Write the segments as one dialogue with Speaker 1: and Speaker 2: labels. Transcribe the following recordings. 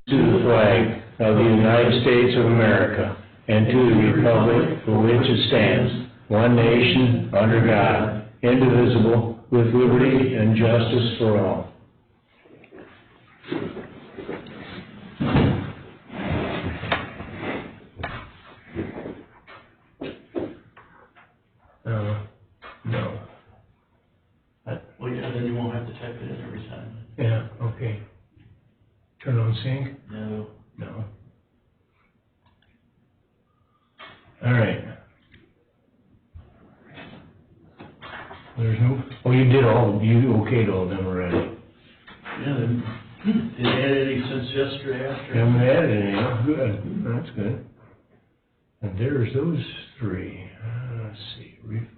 Speaker 1: to the flag of the United States of America and to the republic for which it stands, one nation, under God, indivisible, with liberty and justice for all. No.
Speaker 2: Well, yeah, then you won't have to type it in every time.
Speaker 1: Yeah, okay. Turn on sync?
Speaker 2: No.
Speaker 1: No. All right. There's no, oh, you okayed all of them already.
Speaker 2: Yeah, then, did add any since yesterday after?
Speaker 1: Haven't added any, good, that's good. And there's those three. Let's see, refund.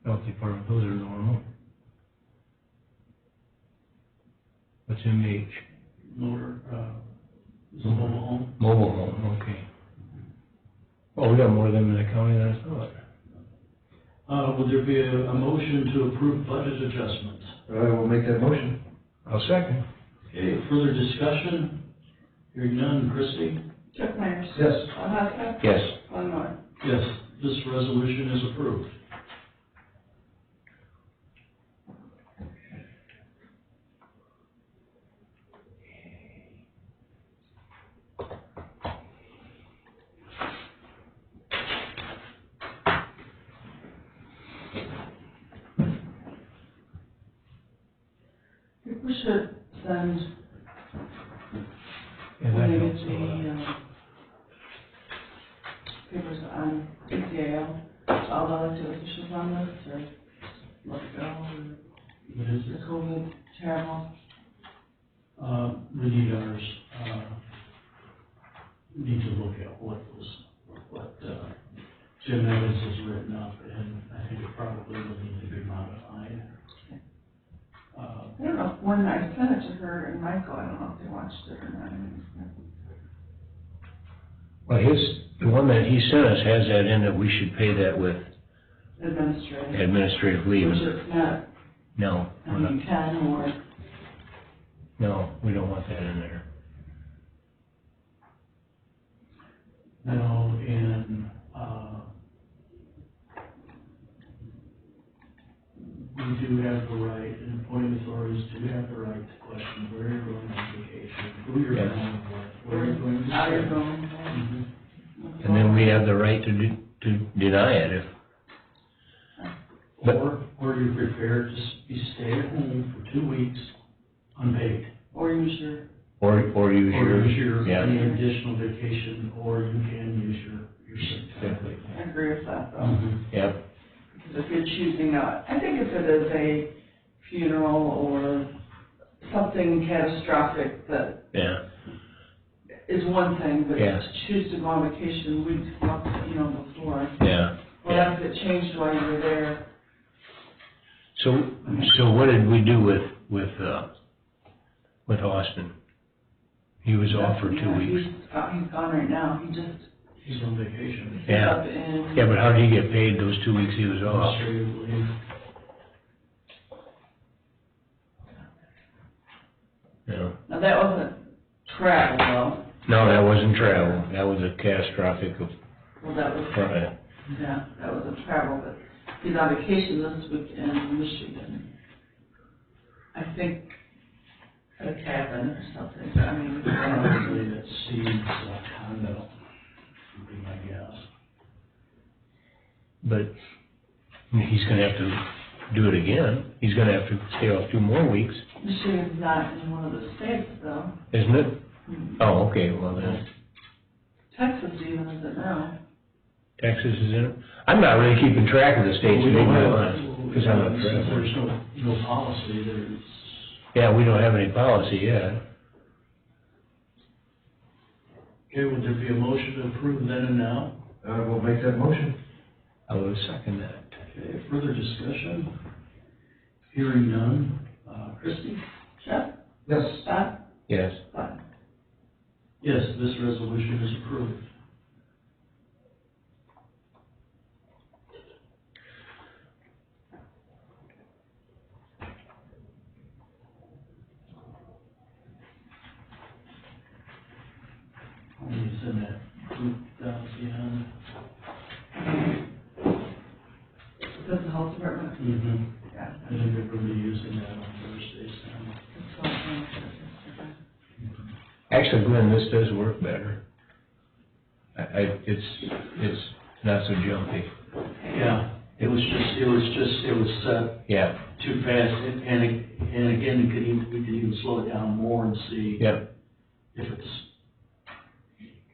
Speaker 1: Health department, those are normal. What's MH?
Speaker 2: Motor, mobile home.
Speaker 1: Mobile home, okay. Oh, we got more of them in the county than I thought.
Speaker 2: Would there be a motion to approve budget adjustments?
Speaker 3: I will make that motion.
Speaker 1: I'll second.
Speaker 2: Okay, further discussion? Hearing none, Christie?
Speaker 4: Chuck Myers.
Speaker 3: Yes.
Speaker 4: Bob Huska.
Speaker 1: Yes.
Speaker 4: Glenn Moore.
Speaker 2: Yes, this resolution is approved.
Speaker 4: I think we should send,
Speaker 1: Yeah, that
Speaker 4: when they
Speaker 1: helps
Speaker 4: get
Speaker 1: a lot.
Speaker 4: the, papers on ACAL, all the elected officials on this, or let it go, or
Speaker 2: What is
Speaker 4: the
Speaker 2: it?
Speaker 4: COVID travel.
Speaker 2: We need ours, need to look at what Jim Evans has written up, and I think it probably will need to be modified.
Speaker 4: I don't know, when I sent it to her and Michael, I don't know if they watched it or not.
Speaker 1: Well, the one that he sent us has that in that we should pay that with
Speaker 4: Administrative.
Speaker 1: administrative leave.
Speaker 4: Which is not,
Speaker 1: No,
Speaker 4: I
Speaker 1: we're not.
Speaker 4: mean, can or,
Speaker 1: No, we don't want that in there.
Speaker 2: Now, we do have the right, and appointing authorities do have the right to question where you're going on vacation, who you're
Speaker 1: Yes.
Speaker 2: going with, where you're going to
Speaker 4: how you're
Speaker 2: stay.
Speaker 4: going.
Speaker 2: Mhm.
Speaker 1: And then we have the right to deny it if, But-
Speaker 2: Or you're prepared to stay at home for 2 weeks unpaid.
Speaker 4: Or use your,
Speaker 1: or use
Speaker 2: Or
Speaker 1: your.
Speaker 2: use your,
Speaker 1: Yeah.
Speaker 2: any additional vacation, or you can use your sick time.
Speaker 1: Exactly.
Speaker 4: I agree with that though.
Speaker 2: Mhm.
Speaker 1: Yep,
Speaker 4: Because if you're choosing not, I think if it is a funeral or something catastrophic that
Speaker 1: yeah,
Speaker 4: is one thing, but
Speaker 1: Yeah.
Speaker 4: to choose to go on vacation weeks, months, before.
Speaker 1: yeah.
Speaker 4: Well, if it changed while you were there,
Speaker 1: So what did we do with Austin? He was off for 2
Speaker 4: yeah,
Speaker 1: weeks.
Speaker 4: He's gone right now, he just,
Speaker 2: He's on vacation.
Speaker 4: he's
Speaker 1: Yeah.
Speaker 4: up in.
Speaker 1: Yeah, but how did he get paid those 2 weeks he was off?
Speaker 2: Administrative leave.
Speaker 1: Yeah.
Speaker 4: Now, that wasn't travel though.
Speaker 1: No, that wasn't travel. That was a catastrophic
Speaker 4: Well, that was,
Speaker 1: event.
Speaker 4: yeah, that wasn't travel, but he's on vacation this week in Michigan. I think at a cabin or something, I mean.
Speaker 2: Probably at Seeds condo, would be my guess.
Speaker 1: But he's gonna have to do it again. He's gonna have to stay off 2 more weeks,
Speaker 4: Michigan's not in one of the states though.
Speaker 1: isn't it? Oh, okay, well then,
Speaker 4: Texas even isn't now.
Speaker 1: Texas is in it. I'm not really keeping track of the states, to
Speaker 2: We
Speaker 1: be
Speaker 2: don't have,
Speaker 1: honest, because I'm not
Speaker 2: since
Speaker 1: traveling.
Speaker 2: there's no policy, there's,
Speaker 1: Yeah, we don't have any policy yet.
Speaker 2: okay, would there be a motion to approve then and now?
Speaker 3: I will make that motion.
Speaker 1: I will second that.
Speaker 2: Okay, further discussion? Hearing none, Christie?
Speaker 4: Jeff?
Speaker 3: Yes.
Speaker 4: Bob?
Speaker 1: Yes.
Speaker 4: Bob?
Speaker 2: Yes, this resolution is approved. It's in that group down at the end.
Speaker 4: That's the health department?
Speaker 2: Mm-hmm.
Speaker 4: Yeah.
Speaker 2: I think they're going to be using that on Thursdays now.
Speaker 4: That's all I'm saying.
Speaker 1: Actually, Glenn, this does work better. It's not so jumpy.
Speaker 2: Yeah, it was set
Speaker 1: Yeah,
Speaker 2: too fast, and again, we could even slow it down more and see
Speaker 1: yeah.
Speaker 2: if it's,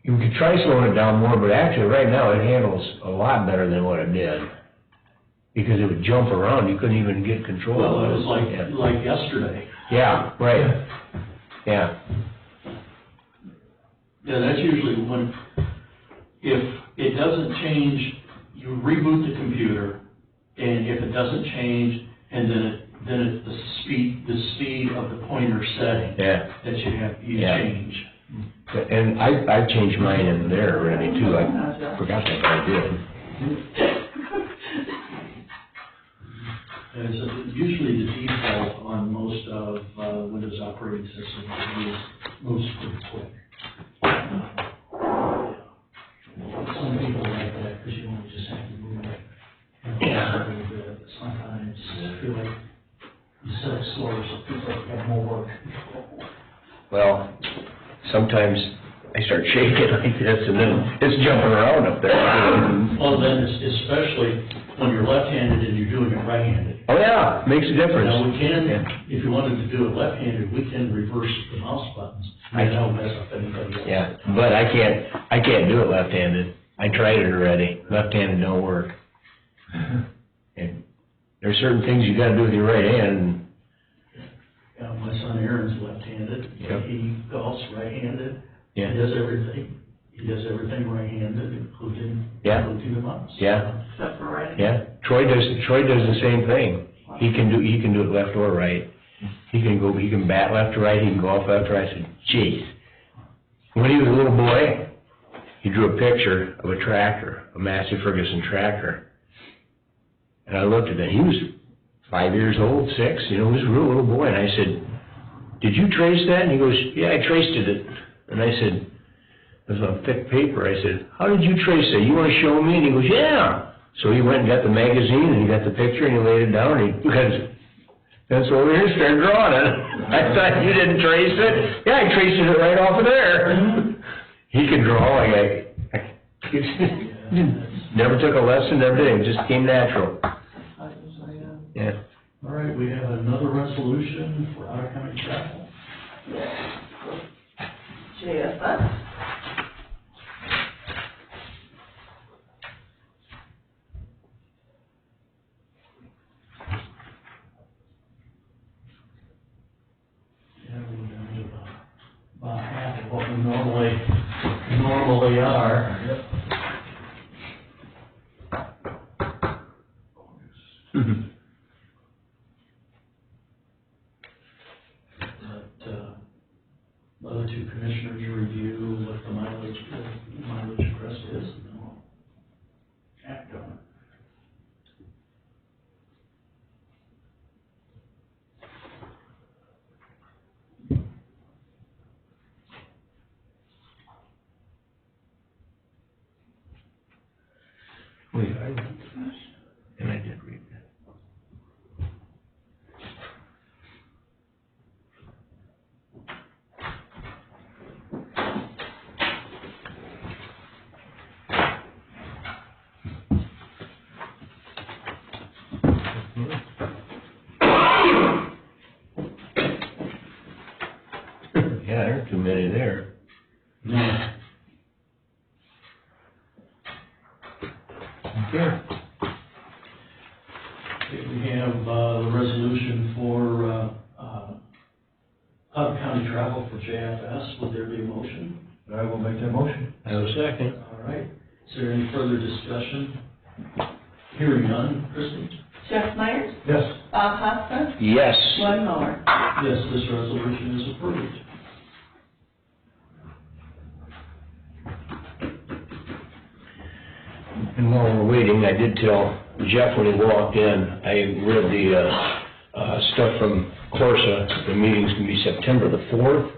Speaker 1: You could try slowing it down more, but actually, right now, it handles a lot better than what it did. Because it would jump around, you couldn't even get control
Speaker 2: well,
Speaker 1: of
Speaker 2: it
Speaker 1: it.
Speaker 2: was like yesterday.
Speaker 1: Yeah, right. Yeah,
Speaker 2: Yeah, that's usually when, if it doesn't change, you reboot the computer, and if it doesn't change, and then it's the speed of the pointer setting
Speaker 1: yeah.
Speaker 2: that you
Speaker 1: Yeah.
Speaker 2: change.
Speaker 1: And I've changed mine in there already too. I forgot that I did.
Speaker 2: And so usually the default on most of Windows operating systems moves pretty quick. Some people like that because you only just have to move it.
Speaker 1: Yeah.
Speaker 2: A little bit. Sometimes I feel like you set it slower so people have more work.
Speaker 1: Well, sometimes I start shaking like this and then it's jumping around up there.
Speaker 2: Well, then especially when you're left-handed and you're doing it right-handed.
Speaker 1: Oh, yeah, makes a difference.
Speaker 2: Now, we can,
Speaker 1: Yeah.
Speaker 2: if you wanted to do it left-handed, we can reverse the mouse buttons.
Speaker 1: I
Speaker 2: That'll mess up anybody else.
Speaker 1: Yeah, but I can't do it left-handed. I tried it already. Left-handed don't work. And there's certain things you gotta do with your right hand.
Speaker 2: Yeah, my son Aaron's left-handed.
Speaker 1: Yep.
Speaker 2: He golfs right-handed.
Speaker 1: Yeah.
Speaker 2: He does everything. He does everything right-handed, including the mouse.
Speaker 1: Yeah.
Speaker 4: Except for writing.
Speaker 1: Yeah, Troy does the same thing. He can do it left or right. He can bat left or right, he can golf left or right. I said, geez. When he was a little boy, he drew a picture of a tractor, a Massey Ferguson tractor. And I looked at it, he was 5 years old, 6, he was a real little boy. And I said, did you trace that? And he goes, yeah, I traced it. And I said, it was on thick paper. I said, how did you trace that? You want to show me? And he goes, yeah. So he went and got the magazine, and he got the picture, and he laid it down, and he got his pencil over here and started drawing it. I thought, you didn't trace it? Yeah, I traced it right off of there. He can draw like never took a lesson, never did. It just came natural. Yeah.
Speaker 2: All right, we have another resolution for out-of-county travel.
Speaker 4: JSS.
Speaker 2: Yeah, we're down to about half of what we normally are. But other two commissioners review what the mileage request is, and then we'll act on it.
Speaker 1: Wait, I read this, and I did read that. Yeah, there aren't too many there.
Speaker 2: No.
Speaker 1: Okay.
Speaker 2: We have the resolution for out-of-county travel for JFS. Would there be a motion?
Speaker 3: I will make that motion.
Speaker 1: I will second.
Speaker 2: All right. Is there any further discussion? Hearing none. Kristen?
Speaker 4: Jeff Myers.
Speaker 3: Yes.
Speaker 4: Bob Hosta.
Speaker 1: Yes.
Speaker 4: Glenn Miller.
Speaker 2: Yes, this resolution is approved.
Speaker 1: And while we're waiting, I did tell Jeff when he walked in, I read the stuff from Corsa. The meeting's gonna be September the 4th.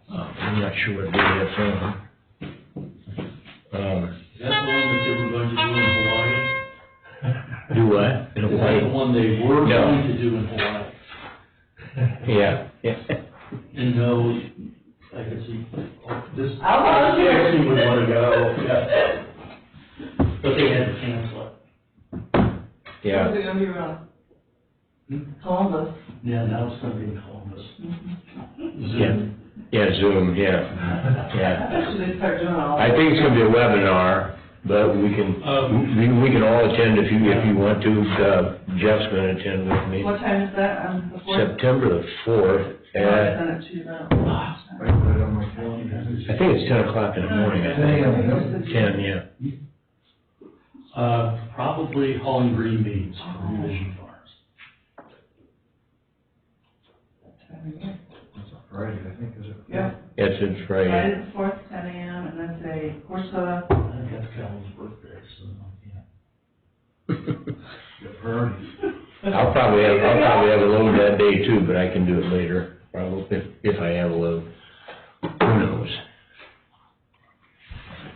Speaker 1: I'm not sure what day that's on.
Speaker 2: That's the one that they were going to do in Hawaii?
Speaker 1: Do what? In
Speaker 2: Is that
Speaker 1: Hawaii?
Speaker 2: the one they were
Speaker 1: No.
Speaker 2: going to do in Hawaii?
Speaker 1: Yeah, yeah.
Speaker 2: And no, I could see, this,
Speaker 4: I was here.
Speaker 2: Actually would want to go, yeah. But they had to cancel it.
Speaker 1: Yeah.
Speaker 4: Where's it gonna be around? Columbus.
Speaker 2: Yeah, now it's gonna be in Columbus.
Speaker 1: Yeah, yeah, Zoom, yeah,
Speaker 4: I
Speaker 1: yeah.
Speaker 4: bet you they start doing all.
Speaker 1: I think it's gonna be a webinar, but we can all attend if you want to. Jeff's gonna attend with me.
Speaker 4: What time is that on the fourth?
Speaker 1: September the 4th
Speaker 4: I'll
Speaker 1: at,
Speaker 4: send it to you now.
Speaker 3: I put it on my calendar.
Speaker 1: I think it's 10 o'clock in the morning. I think. 10, yeah.
Speaker 2: Probably Hauling Green Beans from Vision Farms.
Speaker 3: It's a Friday, I think, is it?
Speaker 4: Yeah,
Speaker 1: It's Friday.
Speaker 4: Friday the fourth, 10 a.m., and that's a horse
Speaker 2: I think that's Calvin's birthday, so, yeah.
Speaker 3: Good priorities.
Speaker 1: I'll probably have a load that day too, but I can do it later, probably, if I have a load. Who knows?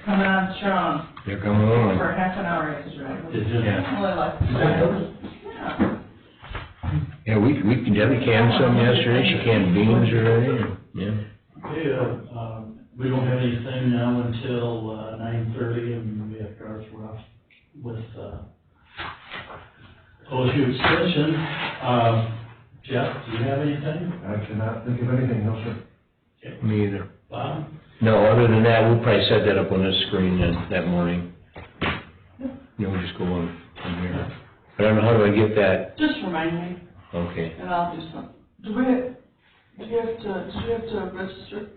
Speaker 4: coming on strong
Speaker 1: They're coming on.
Speaker 4: for half an hour extra.
Speaker 2: Did you?
Speaker 1: Yeah.
Speaker 4: Only like, yeah.
Speaker 1: Yeah, Debbie canned some yesterday, she canned beans already, and, yeah.
Speaker 2: Yeah, we don't have anything now until 9:30, and we have Garth Ruff with OSU Extension. Jeff, do you have anything?
Speaker 3: I cannot think of anything, no, sir.
Speaker 1: Me either.
Speaker 2: Bob?
Speaker 1: No, other than that, we'll probably set that up on this screen then, that morning. We'll just go on from here. I don't know, how do I get that?
Speaker 4: Just remind me,
Speaker 1: Okay.
Speaker 4: and I'll do something. Did you have to register?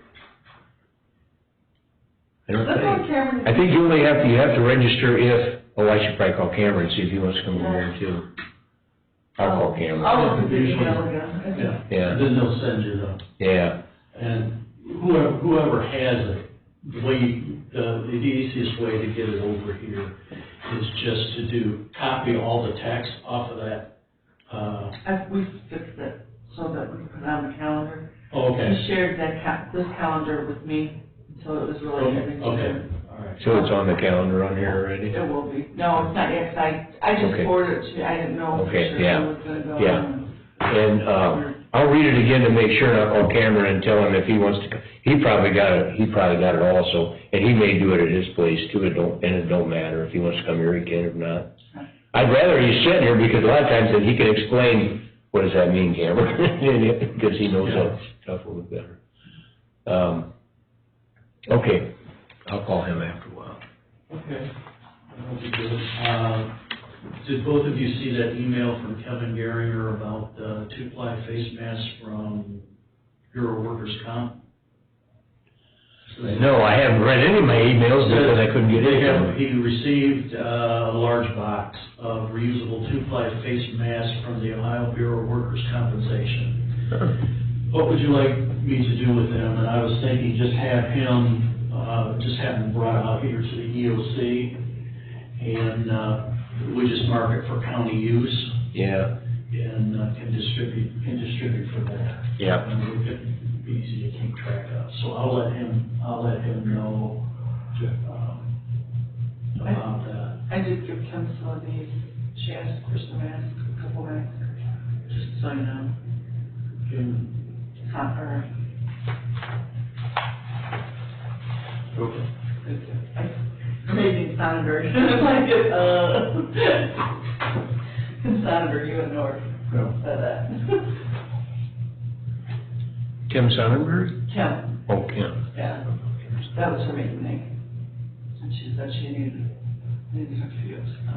Speaker 1: I don't
Speaker 4: Let's go
Speaker 1: think,
Speaker 4: with Cameron.
Speaker 1: I think you have to register if, I should probably call Cameron, see if he wants to come over here too. I'll call Cameron.
Speaker 4: I'll look at the email again.
Speaker 1: Yeah.
Speaker 2: Then they'll send you the,
Speaker 1: Yeah,
Speaker 2: and whoever has it, the easiest way to get it over here is just to copy all the text off of that.
Speaker 4: We fixed it so that we can put it on the calendar.
Speaker 2: Okay.
Speaker 4: He shared this calendar with me, so it was really everything.
Speaker 2: Okay, all right.
Speaker 1: so it's on the calendar on here already?
Speaker 4: It will be. No, it's not yet, 'cause I just
Speaker 1: Okay.
Speaker 4: forwarded it to you. I didn't know for
Speaker 1: Okay,
Speaker 4: sure
Speaker 1: yeah.
Speaker 4: when it was gonna go.
Speaker 1: Yeah. And, I'll read it again to make sure, and I'll call Cameron and tell him if he wants to, he probably got it also, and he may do it at his place too, it don't matter, if he wants to come here, he can, if not. I'd rather he sit here, because a lot of times then he can explain, what does that mean, Cameron? Because he knows that stuff a little better. Okay, I'll call him after a while.
Speaker 2: Okay, that'll be good. Did both of you see that email from Kevin Garinger about two-ply face masks from Bureau of Workers' Comp?
Speaker 1: No, I haven't read any of my emails because I couldn't get into them.
Speaker 2: He received a large box of reusable two-ply face masks from the Ohio Bureau of Workers' Compensation. What would you like me to do with them? And I was thinking just have him brought out here to the EOC, and we just mark it for county use.
Speaker 1: Yeah,
Speaker 2: And can distribute for that.
Speaker 1: yeah.
Speaker 2: And it could be easy to keep track of. So I'll let him know about that.
Speaker 4: I did give Kim some of these. She asked for some masks, a couple masks, just so you know.
Speaker 2: And
Speaker 4: It's not her.
Speaker 2: okay.
Speaker 4: Maybe Sonnenberg. Kim Sonnenberg, you and North
Speaker 3: No.
Speaker 4: said that.
Speaker 1: Kim Sonnenberg?
Speaker 4: Kim,
Speaker 1: Oh, Kim.
Speaker 4: yeah, that was her maiden name. And she said she needed a few, so.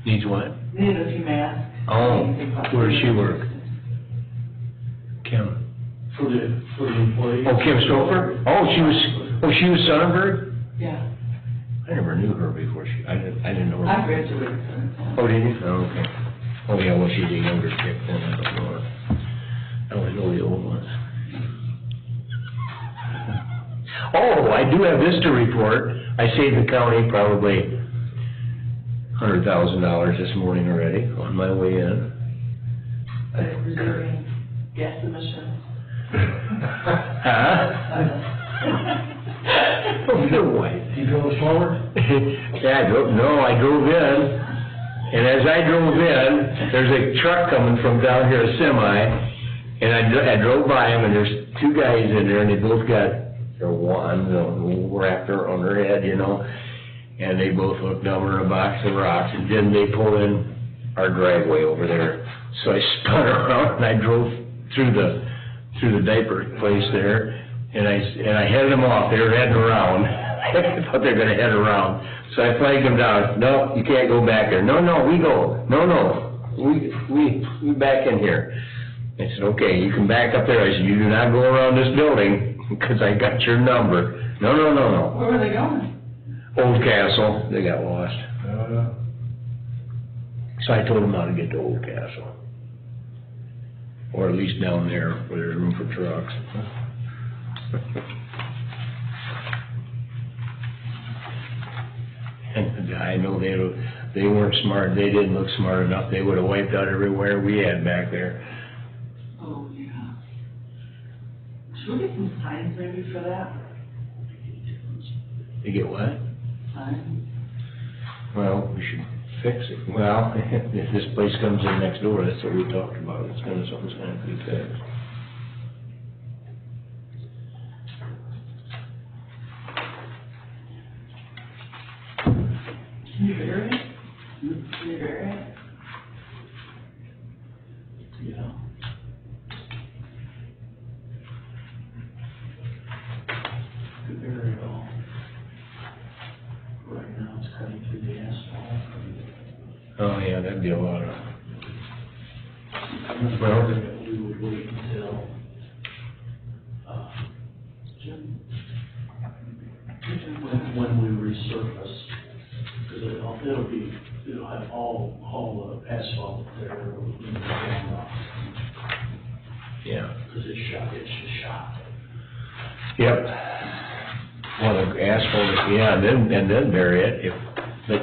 Speaker 1: Needs what?
Speaker 4: Needed a few masks.
Speaker 1: Oh, where does she work? Kim.
Speaker 2: For the employees.
Speaker 1: Oh, Kim Stouffer? She was Sonnenberg?
Speaker 4: Yeah,
Speaker 1: I never knew her before I didn't know her.
Speaker 4: I graduated from it.
Speaker 1: Oh, did you? Oh, okay. Oh, yeah, well, she's a younger chick then, I don't know her. I only know the old ones. Oh, I do have this to report. I saved the county probably $100,000 this morning already on my way in.
Speaker 4: By reserving gas emissions.
Speaker 1: Huh? Oh, no way.
Speaker 3: You drove slower?
Speaker 1: Yeah, I drove in, and as I drove in, there's a truck coming from down here, a semi, and I drove by him, and there's two guys in there, and they both got their wands, a little wrapper on their head, you know, and they both looked over a box of rocks, and then they pulled in our driveway over there. So I spun around, and I drove through the diaper place there, and I headed them off. They were heading around. I thought they were gonna head around. So I flagged them down. No, you can't go back there. No, we go. No, we back in here. I said, okay, you can back up there. I said, you do not go around this building, because I got your number. No.
Speaker 4: Where were they going?
Speaker 1: Old Castle, they got lost. So I told them how to get to Old Castle. Or at least down there where there's room for trucks. And I know they weren't smart. They didn't look smart enough. They would have wiped out everywhere we had back there.
Speaker 4: Oh, yeah. Should we get some signs maybe for that?
Speaker 1: They get what?
Speaker 4: Signs?
Speaker 1: Well, we should fix it. Well, if this place comes in next door, that's what we talked about. Something's gonna be fixed.
Speaker 4: Can you bury it? Can you bury it?
Speaker 2: Yeah. Could bury it all. Right now, it's cutting through the asphalt.
Speaker 1: Oh, yeah, that'd be a lot of...
Speaker 2: Well, we would wait until, when we resurface, because it'll have all the asphalt there, in the ground,
Speaker 1: Yeah.
Speaker 2: because it's just shot.
Speaker 1: Yep. Well, the asphalt, yeah, and then bury it, but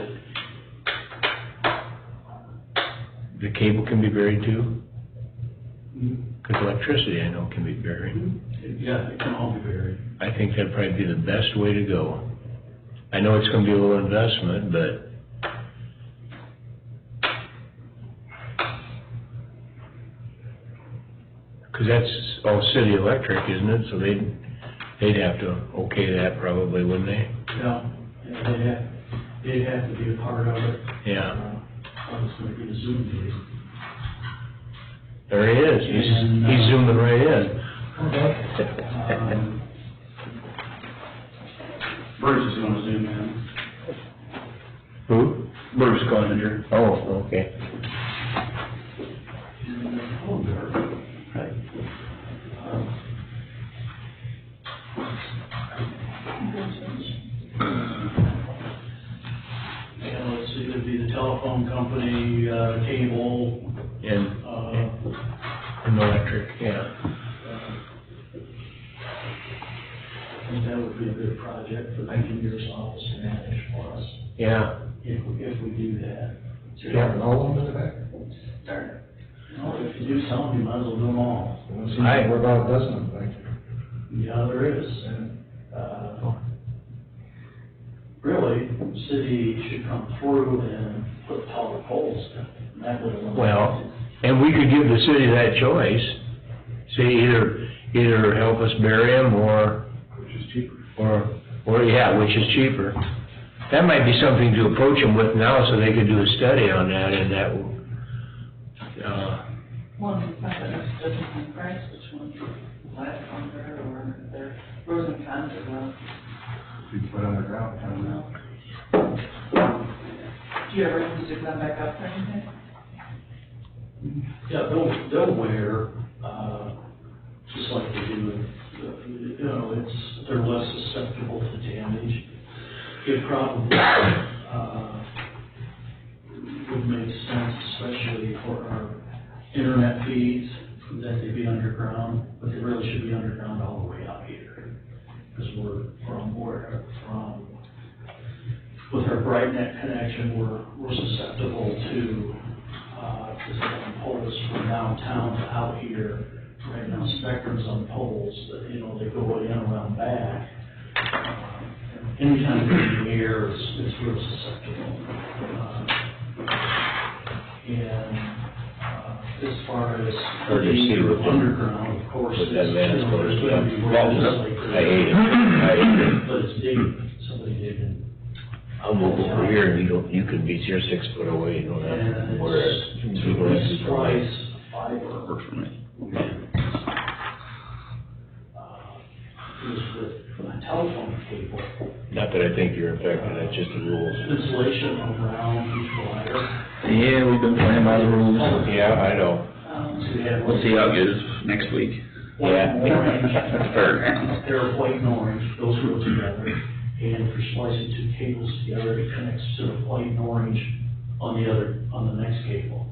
Speaker 1: the cable can be buried too? Because electricity, I know, can be buried.
Speaker 2: Yeah, it can all be buried.
Speaker 1: I think that'd probably be the best way to go. I know it's gonna be a little investment, but because that's all city electric, isn't it? So they'd have to okay that probably, wouldn't they?
Speaker 2: Yeah, they'd have to be a part of it.
Speaker 1: Yeah.
Speaker 2: It's gonna be a Zoom meeting.
Speaker 1: There he is. He's zooming right in.
Speaker 2: Bruce is gonna zoom in.
Speaker 1: Who?
Speaker 2: Bruce Clevenger.
Speaker 1: Oh, okay.
Speaker 2: Right. Yeah, let's see, it'd be the telephone company, cable,
Speaker 1: And electric, yeah.
Speaker 2: I think that would be a good project for the engineer's office to manage for us,
Speaker 1: Yeah.
Speaker 2: if we do that.
Speaker 3: Yeah, all of them in the back?
Speaker 2: Darn. Well, if you do some, you might as well do them all.
Speaker 3: Seems like we're about a dozen, I think.
Speaker 2: Yeah, there is. Really, the city should come through and put taller poles in. That would eliminate.
Speaker 1: Well, and we could give the city that choice. Say either help us bury them or,
Speaker 3: Which is cheaper.
Speaker 1: yeah, which is cheaper. That might be something to approach them with now so they could do a study on that and that will,
Speaker 4: One, it's not that it's different in price, which one, last longer, or their pros and cons as well.
Speaker 3: You put on the ground.
Speaker 4: I don't know. Do you ever stick them back up or anything?
Speaker 2: Yeah, they'll wear, just like they do, they're less susceptible to damage. It probably, would make sense, especially for our internet feeds, that they be underground, but they really should be underground all the way out here. Because with our BrightNet connection, we're susceptible to, poles from downtown to out here. Right now, Spectrum's on poles that, they go in around back. anytime in the air, it's real susceptible. As far as
Speaker 1: Hard to see with the-
Speaker 2: underground, of course,
Speaker 1: with that
Speaker 2: it's,
Speaker 1: man's
Speaker 2: there's
Speaker 1: going
Speaker 2: going to be legislators.
Speaker 1: I hate it. I hate it.
Speaker 2: But it's digging, somebody digging.
Speaker 1: I'll move over here and you can be, you're 6 foot away, you don't have
Speaker 2: And
Speaker 1: to worry.
Speaker 2: it's to splice fiber.
Speaker 5: Works for me.
Speaker 2: Is with a telephone cable,
Speaker 1: Not that I think you're affected, that's just the rules.
Speaker 2: insulation around each wire.
Speaker 5: Yeah, we've been playing by the rules.
Speaker 1: Yeah, I know.
Speaker 2: So you have
Speaker 5: We'll see how it goes next week.
Speaker 2: white and orange.
Speaker 5: Fair.
Speaker 2: They're white and orange, those go together. And if you're splicing two cables together, it connects to the white and orange on the next cable.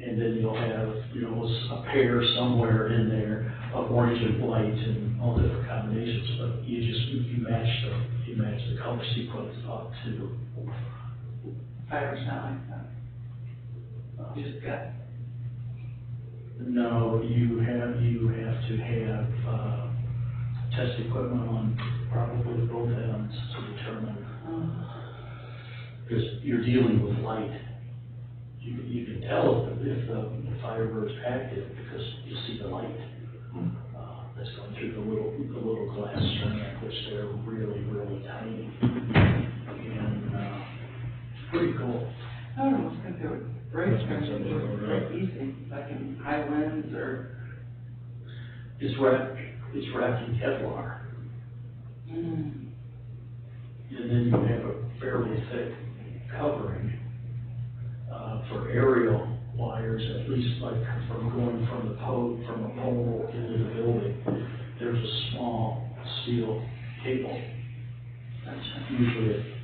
Speaker 2: And then you'll have, a pair somewhere in there of orange and white and all different combinations, but you match the color sequence up to.
Speaker 4: Fiber's not like that. You just got,
Speaker 2: No, you have to have, test equipment on probably both ends to determine, because you're dealing with light. You can tell if the Firebird's active because you see the light that's going through the little glass strand, which they're really, really tiny. And it's pretty cool.
Speaker 4: I don't know, it's gonna do it great, very easy, like in high winds or.
Speaker 2: It's wrapped in Kevlar. And then you have a fairly thick covering for aerial wires, at least like from going from a pole into the building. There's a small steel cable that's usually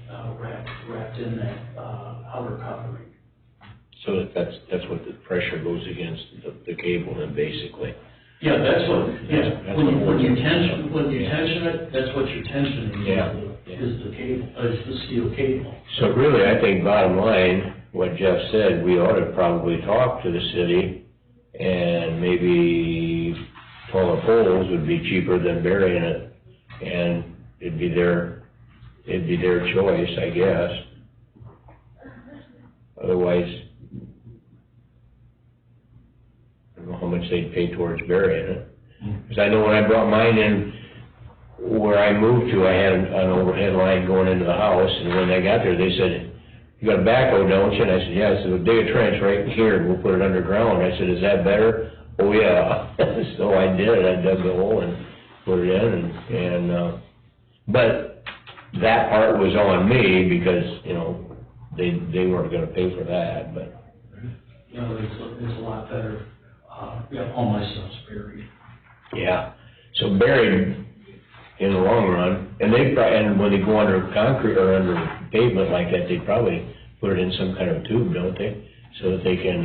Speaker 2: wrapped in that outer covering.
Speaker 1: So that's what the pressure goes against the cable then basically.
Speaker 2: Yeah, that's what,
Speaker 1: That's
Speaker 2: when you tension it, that's what you're tensioning
Speaker 1: Yeah.
Speaker 2: is the cable, is the steel cable.
Speaker 1: So really, I think bottom line, what Jeff said, we ought to probably talk to the city and maybe taller poles would be cheaper than burying it. And it'd be their choice, I guess. Otherwise, I don't know how much they'd pay towards burying it. Because I know when I brought mine in, where I moved to, I had an overhead line going into the house, and when I got there, they said, "You got a backhoe, don't you?" And I said, "Yeah." I said, "Well, dig a trench right here, and we'll put it underground." I said, "Is that better?" "Oh, yeah." So I did, I dug the hole and put it in, but that part was on me, because, they weren't gonna pay for that, but.
Speaker 2: It's a lot better, all my stuff's buried.
Speaker 1: Yeah, so buried in the long run, and and when they go under concrete or under pavement like that, they probably put it in some kind of tube, don't they? So that they can,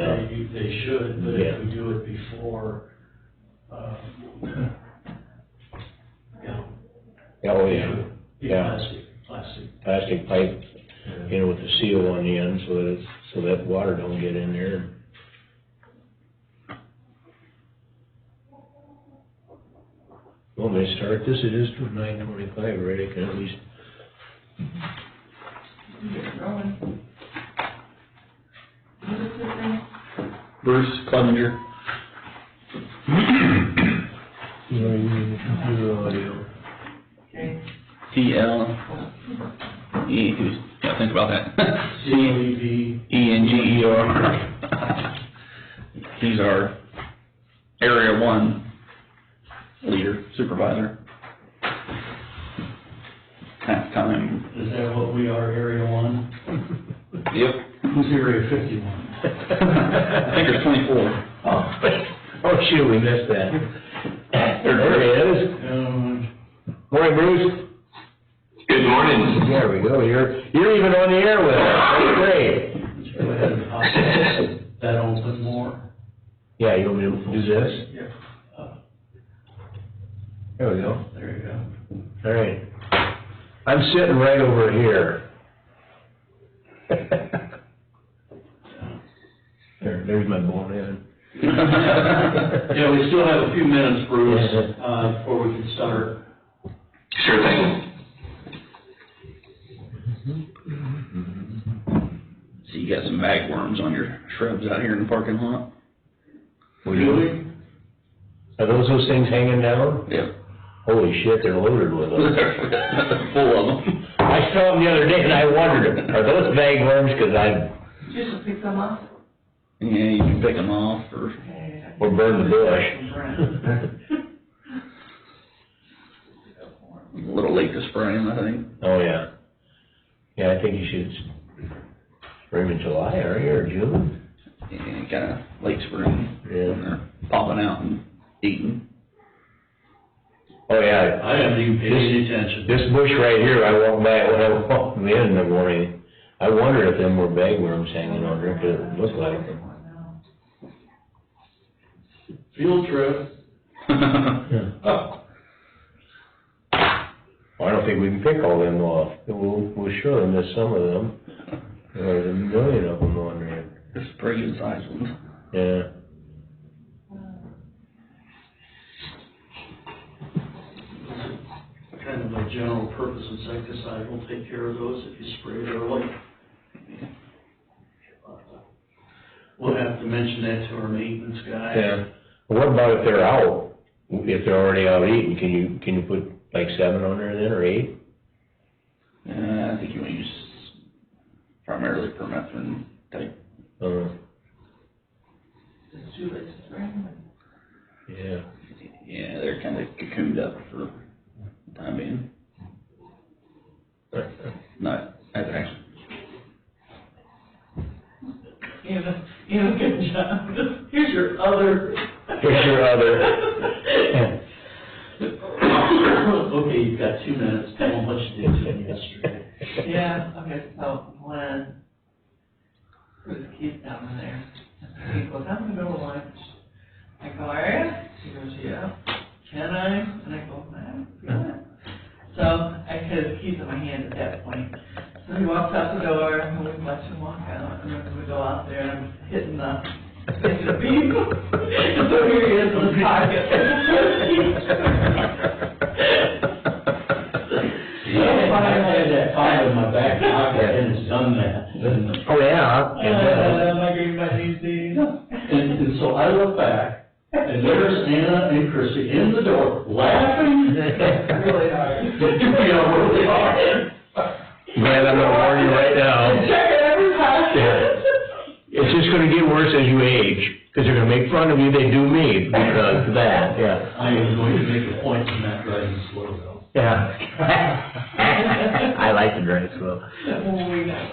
Speaker 2: They should, but
Speaker 1: yeah.
Speaker 2: if we do it before,
Speaker 1: oh, yeah, yeah,
Speaker 2: plastic.
Speaker 1: plastic pipe, with the seal on the end, so that water don't get in there. Well, may I start this? It is to 9:25 already, can at least.
Speaker 4: Get rolling. What is his name?
Speaker 5: Bruce Clevenger.
Speaker 1: Computer audio.
Speaker 4: Okay.
Speaker 5: Yeah, think about that.
Speaker 2: CEV.
Speaker 5: CENGER. He's our Area 1 leader, supervisor. Half time.
Speaker 2: Is that what we are, Area 1?
Speaker 5: Yep.
Speaker 2: Who's Area 51?
Speaker 5: I think there's 24.
Speaker 1: Oh, shoot, we missed that. There he is. Morning, Bruce.
Speaker 6: Good morning.
Speaker 1: There we go, you're even on the air with us, that's great.
Speaker 2: Go ahead and pop that open more.
Speaker 1: Yeah, you want me to do this?
Speaker 2: Yeah.
Speaker 1: There we go.
Speaker 2: There you go.
Speaker 1: All right. I'm sitting right over here. There's my bone in.
Speaker 2: Yeah, we still have a few minutes, Bruce, before we can start.
Speaker 6: Sure thing.
Speaker 5: you got some bagworms on your shrubs out here in the parking lot.
Speaker 2: Really?
Speaker 1: Are those things hanging down?
Speaker 5: Yep.
Speaker 1: Holy shit, they're loaded with them.
Speaker 5: Full of them.
Speaker 1: I saw them the other day and I wondered, are those bagworms? Cause
Speaker 4: Did you just pick them up?
Speaker 5: Yeah, you can pick them off or
Speaker 1: or burn the bush.
Speaker 5: a little late to spray them, I think.
Speaker 1: Oh, yeah. Yeah, I think you should spray them in July, are you, or June?
Speaker 5: Yeah, kind of late spring.
Speaker 1: Yeah.
Speaker 5: When they're popping out and eating.
Speaker 1: Oh, yeah.
Speaker 2: I haven't even paid any attention.
Speaker 1: This bush right here, I walked by when I walked in the morning. I wondered if them were bagworms hanging on there, 'cause it looked like them.
Speaker 2: Field trip.
Speaker 1: Well, I don't think we can pick all them off. We'll show them there's some of them. There's a million of them on there.
Speaker 5: There's pretty good sized ones.
Speaker 1: Yeah.
Speaker 2: Kind of a general purpose insecticide will take care of those if you spray it early. We'll have to mention that to our maintenance guy.
Speaker 1: Yeah. What about if they're out? If they're already out eating, can you put like 7 on there then, or 8?
Speaker 5: I think you want to use primarily permethrin type.
Speaker 4: It's too late to spray them.
Speaker 1: Yeah.
Speaker 5: Yeah, they're kind of cocooned up for the time being. Not as actually.
Speaker 4: You know, good job. Here's your other.
Speaker 1: Here's your other.
Speaker 2: Okay, you've got 2 minutes. Tell them what you did to them yesterday.
Speaker 4: Yeah, okay, so when, put his keys down in there, he goes, I'm gonna go to lunch. I go, are you? She goes, yeah. Can I? And I go, yeah. So I had his keys in my hand at that point. So he walks out the door, and we watch him walk out, and then we go out there, and I'm hitting the beep. So here he is in his pocket.
Speaker 2: I had that file in my back pocket and it's done that.
Speaker 1: Oh, yeah.
Speaker 4: My green bunnies,
Speaker 2: And so I look back and there's Anna and Chrissy in the door laughing.
Speaker 4: Really hard.
Speaker 2: You know, really hard.
Speaker 1: Man, I'm gonna warn you right now.
Speaker 4: Checking every pocket.
Speaker 1: It's just gonna get worse as you age, because they're gonna make fun of you, they do me, because of that, yeah.
Speaker 2: I am going to make a point from that driving slow though.
Speaker 1: Yeah. I like to drive slow.
Speaker 4: Oh, we know.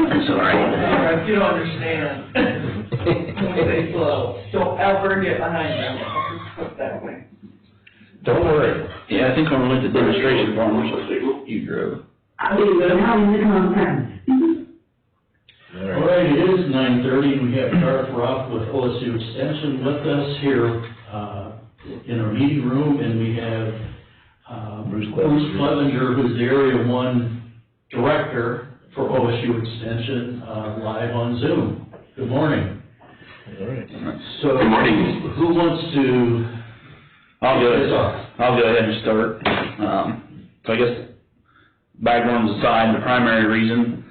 Speaker 1: That's all right.
Speaker 4: If you don't understand, when we say slow, don't ever get behind them. Just put that way.
Speaker 1: Don't worry.
Speaker 5: Yeah, I think when we went to demonstration farmers, you drove.
Speaker 7: I believe that I'm having the conference.
Speaker 1: All
Speaker 2: All right, it is 9:30. We have Garth Ruff with OSU Extension with us here in our meeting room, and we have
Speaker 1: Bruce
Speaker 2: Clevenger, who's the Area 1 Director for OSU Extension, live on Zoom. Good morning.
Speaker 1: All right.
Speaker 2: So,
Speaker 6: Good morning.
Speaker 2: who wants to?
Speaker 5: I'll go ahead and start. So I guess bagworms aside, the primary reason,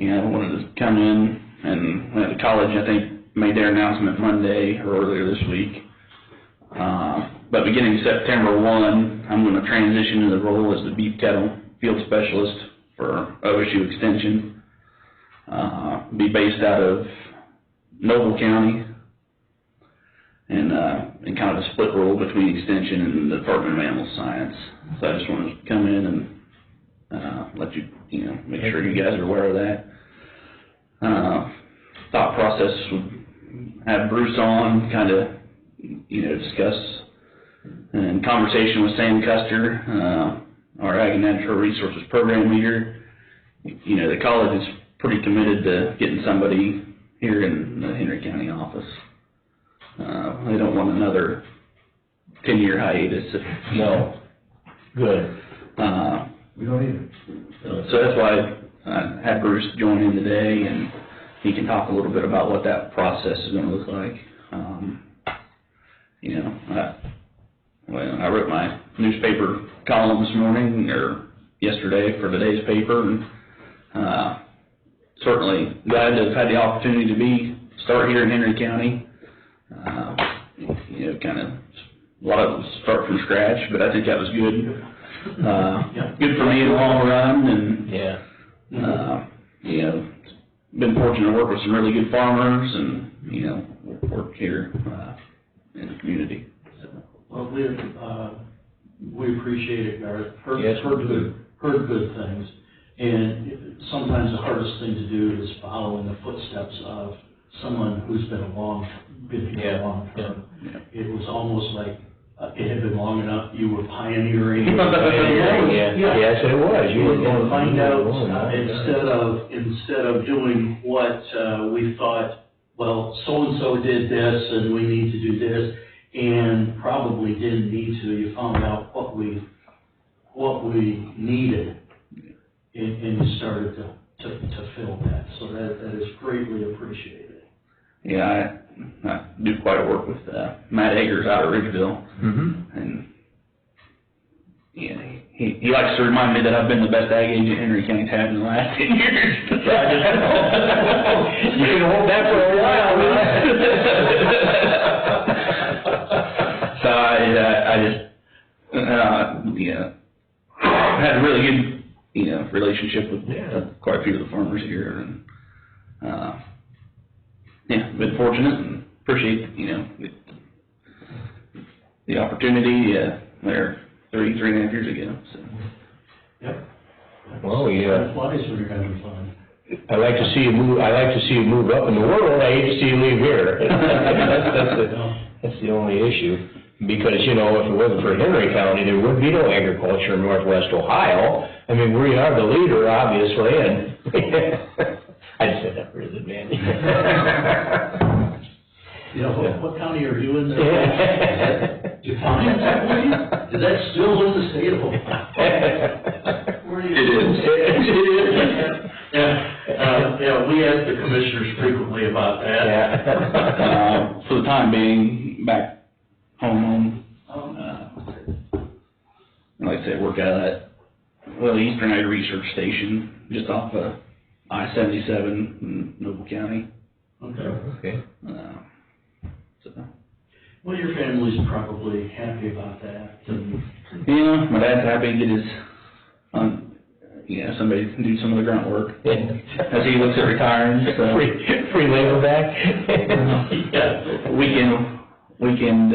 Speaker 5: I wanted to come in, and the college, I think, made their announcement Monday or earlier this week. But beginning September 1, I'm going to transition to the role as the beef cattle field specialist for OSU Extension. Be based out of Noble County, and kind of a split role between Extension and the Department of Animal Science. So I just wanted to come in and let you, make sure you guys are aware of that. Thought process would have Bruce on, kind of, discuss, and conversation with Sam Custer, our Ag and Natural Resources Program Leader. The college is pretty committed to getting somebody here in the Henry County office. They don't want another 10-year hiatus.
Speaker 1: No. Good.
Speaker 3: We don't either.
Speaker 5: So that's why I had Bruce join in today, and he can talk a little bit about what that process is going to look like. I wrote my newspaper column this morning, or yesterday, for today's paper, and certainly glad to have had the opportunity to start here in Henry County. You know, kind of, a lot of it was start from scratch, but I think that was good. Good for me in the long run, and, you know, been fortunate to work with some really good farmers and, you know, work here, in the community. So.
Speaker 2: Well, we appreciate it, Garth.
Speaker 1: Yes, we do.
Speaker 2: Heard good things. And sometimes the hardest thing to do is follow in the footsteps of someone who's been here a long term.
Speaker 5: Yeah.
Speaker 2: It was almost like it had been long enough, you were pioneering.
Speaker 1: Yes, it was. You were going
Speaker 2: to find out,
Speaker 1: instead
Speaker 2: instead of doing what we thought, well, so-and-so did this and we need to do this, and probably didn't need to, you found out what we needed, and you started to fill that. So that is greatly appreciated.
Speaker 5: Yeah, I do quite a work with Matt Eggers out of Ridgeville, and yeah, he likes to remind me that I've been the best ag agent Henry County's had in the last 10 years. So I just,
Speaker 1: you can hold that for a while,
Speaker 5: so I just, had a really good, relationship with quite a few of the farmers here, and been fortunate and appreciate, the opportunity, there 3.5 years ago, so.
Speaker 2: Yep.
Speaker 1: Well,
Speaker 2: Time flies when you're having fun.
Speaker 1: I like to see you move up in the world. I hate to see you leave here. That's the only issue. Because, if it wasn't for Henry County, there would be no agriculture in northwest Ohio. I mean, we are the leader, obviously, and I just said that really man.
Speaker 2: What county are you in there? Defiance, I believe? Is that still in the state of Ohio?
Speaker 5: It is.
Speaker 2: Yeah, we ask the commissioners frequently about that.
Speaker 5: For the time being, back home. Like I said, work out of that, the Eastern Ag Research Station, just off of I-77 in Noble County.
Speaker 2: Okay.
Speaker 5: So.
Speaker 2: Well, your family's probably happy about that.
Speaker 5: Yeah, my dad's happy to get his, somebody can do some of the grunt work as he looks at retiring. So.
Speaker 1: Free labor back.
Speaker 5: Weekend.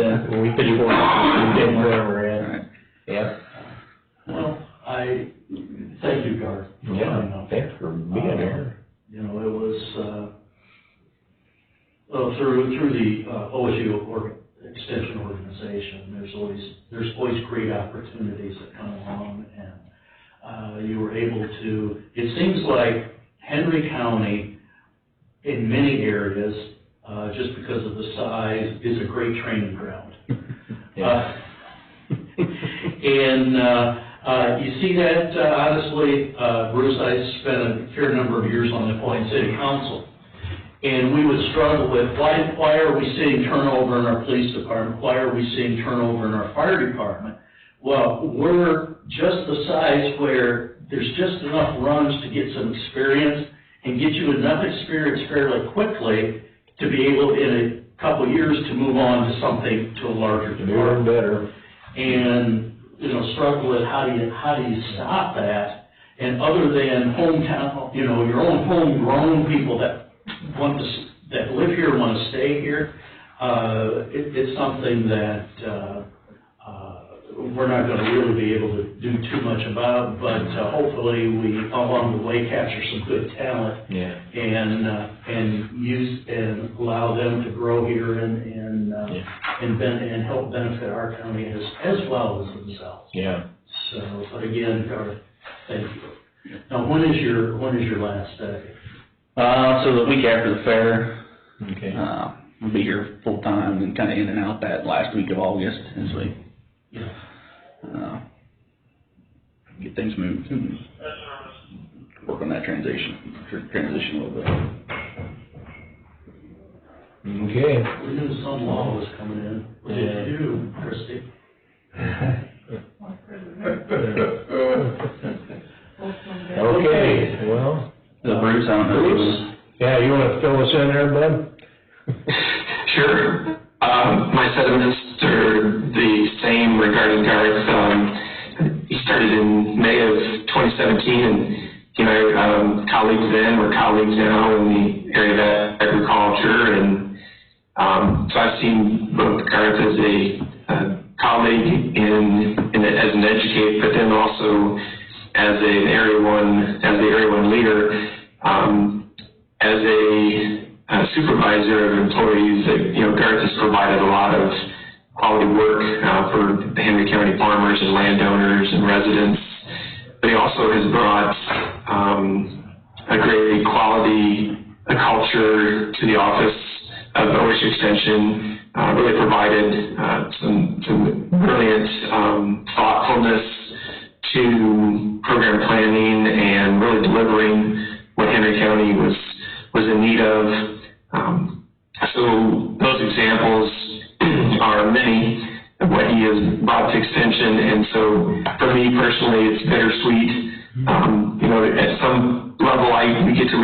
Speaker 1: Right. Yeah.
Speaker 2: Well, I thank you, Garth.
Speaker 1: Thanks for being here.
Speaker 2: It was, through the OSU Extension Organization, there's always great opportunities that come along, and you were able to, it seems like Henry County, in many areas, just because of the size, is a great training ground. You see that, honestly, Bruce, I spent a fair number of years on the Pauline City Council, and we would struggle with why are we seeing turnover in our police department? Why are we seeing turnover in our fire department? Well, we're just the size where there's just enough runs to get some experience and get you enough experience fairly quickly to be able, in a couple of years, to move on to something, to a larger department.
Speaker 1: Better.
Speaker 2: And, struggle with how do you stop that? And other than hometown, your own homegrown people that live here and want to stay here, it's something that we're not going to really be able to do too much about, but hopefully we, along the way, capture some good talent and use and allow them to grow here and help benefit our county as well as themselves.
Speaker 1: Yeah.
Speaker 2: So, but again, Garth, thank you. Now, when is your last day?
Speaker 5: So the week after the fair.
Speaker 1: Okay.
Speaker 5: I'll be here full time and kind of in and out that last week of August as we get things moved and work on that transition a little bit.
Speaker 1: Okay.
Speaker 2: We knew some law was coming in. What did you do, Christie?
Speaker 1: Okay, well.
Speaker 5: So Bruce, I don't don't know.
Speaker 1: Bruce? Yeah, you wanna fill us in there, bud?
Speaker 6: Sure. My sentiments are the same regarding Garth. He started in May of 2017, and he and I, colleagues then, we're colleagues now in the area of agriculture, and so I've seen both Garth as a colleague as an educator, but then also as the Area 1 leader, as a supervisor of employees. Garth has provided a lot of quality work for the Henry County farmers and landowners and residents, but he also has brought a great quality culture to the office of OSU Extension. Really provided some brilliant thoughtfulness to program planning and really delivering what Henry County was in need of. So those examples are many of what he has brought to Extension, and so for me personally, it's bittersweet. At some level, we get to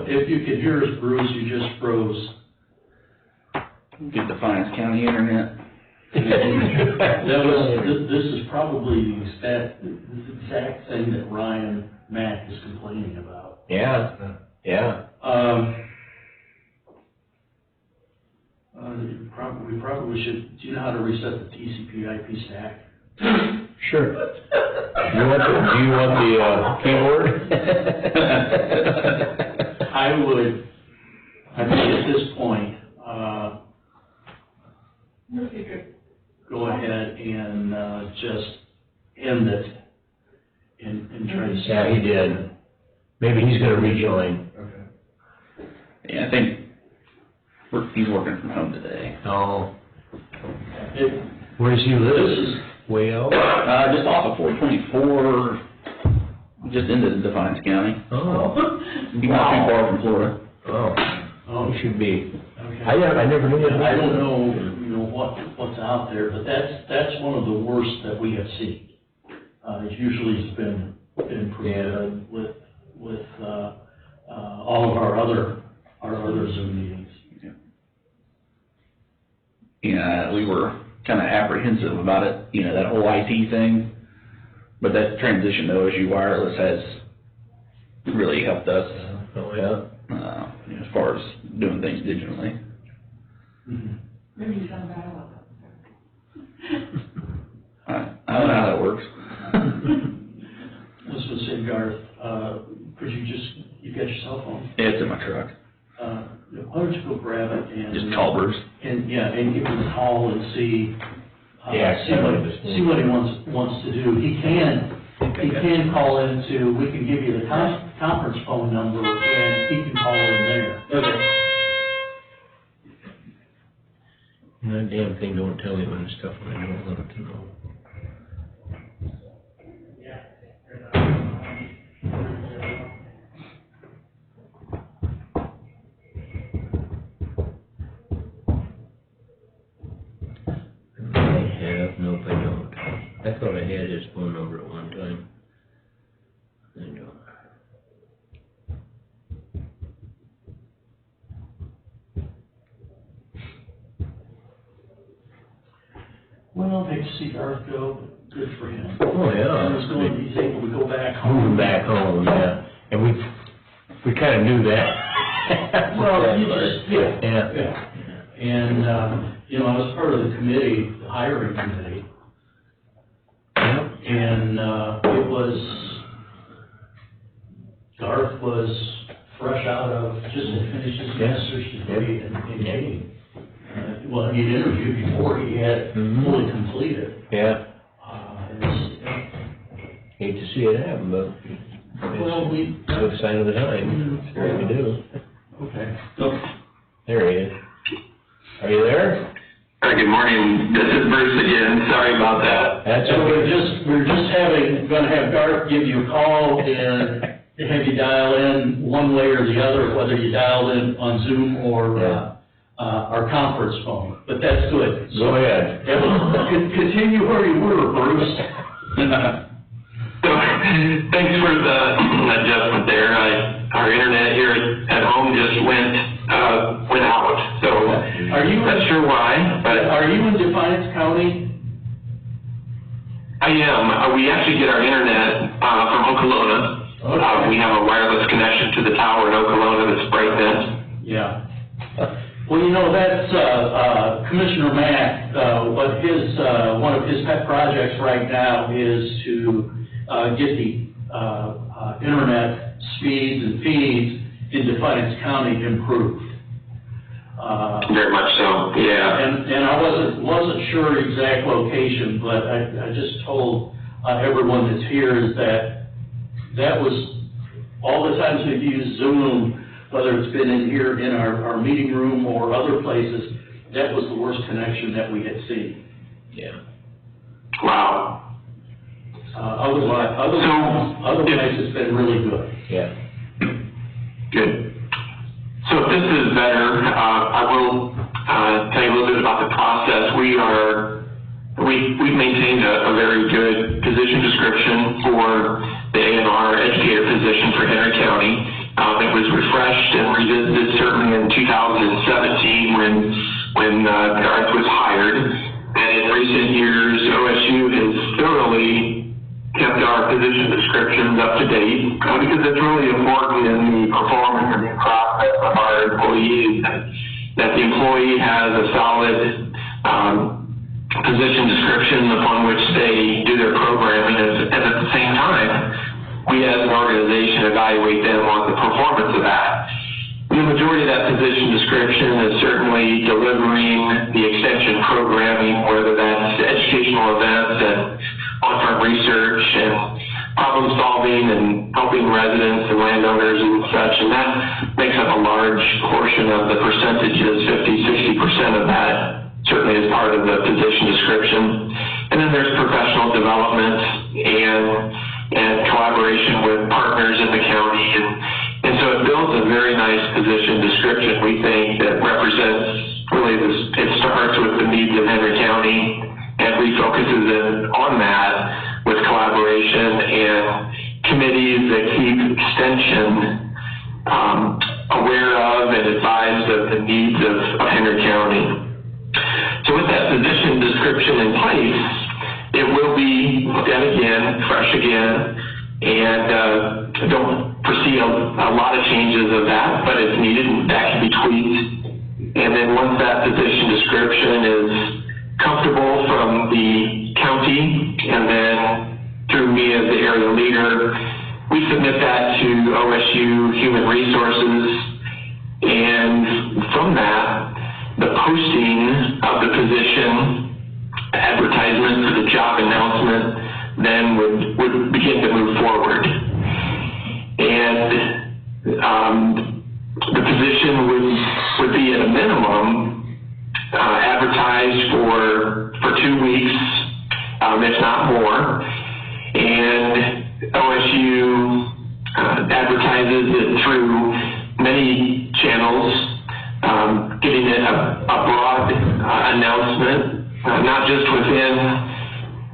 Speaker 2: If you could hear us, Bruce, you just froze.
Speaker 5: Get Defiance County internet.
Speaker 2: This is probably the exact thing that Ryan Mack is complaining about.
Speaker 1: Yeah, yeah.
Speaker 2: We probably should, do you know how to reset the TCP/IP stack?
Speaker 1: Sure. Do you want the keyboard?
Speaker 2: I think at this point, go ahead and just end it and try to.
Speaker 1: Yeah, he did. Maybe he's gonna rejoin.
Speaker 5: Yeah, I think he's working from home today.
Speaker 1: Oh. Where does he live? Way out?
Speaker 5: Just off of 424, just into Defiance County.
Speaker 1: Oh.
Speaker 5: He's not too far from Florida.
Speaker 1: Oh. He should be.
Speaker 2: Okay.
Speaker 1: I never knew that.
Speaker 2: I don't know, what's out there, but that's one of the worst that we have seen. It usually has been pretty good with all of our other Zoom meetings.
Speaker 5: Yeah, we were kind of apprehensive about it, that whole IT thing, but that transition to OSU Wireless has really helped us.
Speaker 1: Oh, yeah.
Speaker 5: As far as doing things digitally.
Speaker 2: Mm-hmm.
Speaker 4: Maybe you sound bad about
Speaker 5: I don't know how that works.
Speaker 2: I was going to say, Garth, could you got your cell phone?
Speaker 5: It's in my truck.
Speaker 2: Why don't you go grab it and.
Speaker 5: Just call Bruce.
Speaker 2: And give him a call and see.
Speaker 1: Yeah,
Speaker 2: see what he wants to do. He can call into, we can give you the conference phone number and he can call in there.
Speaker 5: Okay.
Speaker 1: That damn thing don't tell me when stuff when I don't want it to know. Nope, I don't. I thought I had his phone number at one time. I don't.
Speaker 2: Well, hate to see Garth go, but good for him.
Speaker 1: Oh, yeah.
Speaker 2: He's able to go back home.
Speaker 1: Moving back home, yeah. And we kind of knew that.
Speaker 2: Well, you just,
Speaker 1: Yeah.
Speaker 2: yeah. And, I was part of the committee, the hiring committee. And, Garth was fresh out of, just finished his master's degree in engineering. Well, he'd interviewed before he had it fully completed.
Speaker 1: Yeah. Hate to see it happen, but it's a good sign of the time. It's what we do.
Speaker 2: Okay.
Speaker 1: There he is. Are you there?
Speaker 6: Good morning. This is Bruce again. Sorry about that.
Speaker 1: That's
Speaker 2: So
Speaker 1: okay.
Speaker 2: we're just gonna have Garth give you a call and have you dial in one way or the other, whether you dial in on Zoom or, our conference phone, but that's good.
Speaker 1: Go ahead.
Speaker 2: Continue where you were, Bruce.
Speaker 6: So Thanks for the adjustment there. Our internet here at home just went out, so
Speaker 2: Are you,
Speaker 6: not sure why, but
Speaker 2: are you in Defiance County?
Speaker 6: I am. We actually get our internet from Okolona.
Speaker 2: Okay.
Speaker 6: We have a wireless connection to the tower in Okolona that's BrightNet.
Speaker 2: Yeah. Well, you know, that's, Commissioner Mack, what his, one of his pet projects right now is to, get the, internet speeds and feeds in Defiance County improved.
Speaker 6: Very much so, yeah.
Speaker 2: And I wasn't sure exact location, but I just told, everyone that's here is that was, all the times we've used Zoom, whether it's been in here in our meeting room or other places, that was the worst connection that we had seen.
Speaker 5: Yeah.
Speaker 6: Wow.
Speaker 2: Otherwise it's been really good.
Speaker 5: Yeah.
Speaker 6: Good. So if this is better, I will tell you a little bit about the process. We've maintained a very good position description for the A&R educator position for Henry County. It was refreshed and revisited certainly in 2017 when Garth was hired. And in recent years, OSU has thoroughly kept our position descriptions up to date because it's really important in the performance and the process of our employees that the employee has a solid position description upon which they do their programming, and at the same time, we as an organization evaluate them on the performance of that. The majority of that position description is certainly delivering the extension programming, whether that's educational events and on-farm research and problem solving and helping residents and landowners and such, and that makes up a large portion of the percentages, 50-60% of that certainly is part of the position description. And then there's professional development and collaboration with partners in the county. And so it builds a very nice position description, we think, that represents really this. It starts with the needs of Henry County and refocuses on that with collaboration and committees that keep extension aware of and advised of the needs of Henry County. So with that position description in place, it will be looked at again, fresh again, and don't foresee a lot of changes of that, but if needed, that can be tweaked. And then once that position description is comfortable from the county, and then through me as the area leader, we submit that to OSU Human Resources, and from that, the posting of the position, advertisement for the job announcement, then would begin to move forward. And the position would be at a minimum advertised for 2 weeks, if not more. And OSU advertises it through many channels, getting a broad announcement, not just within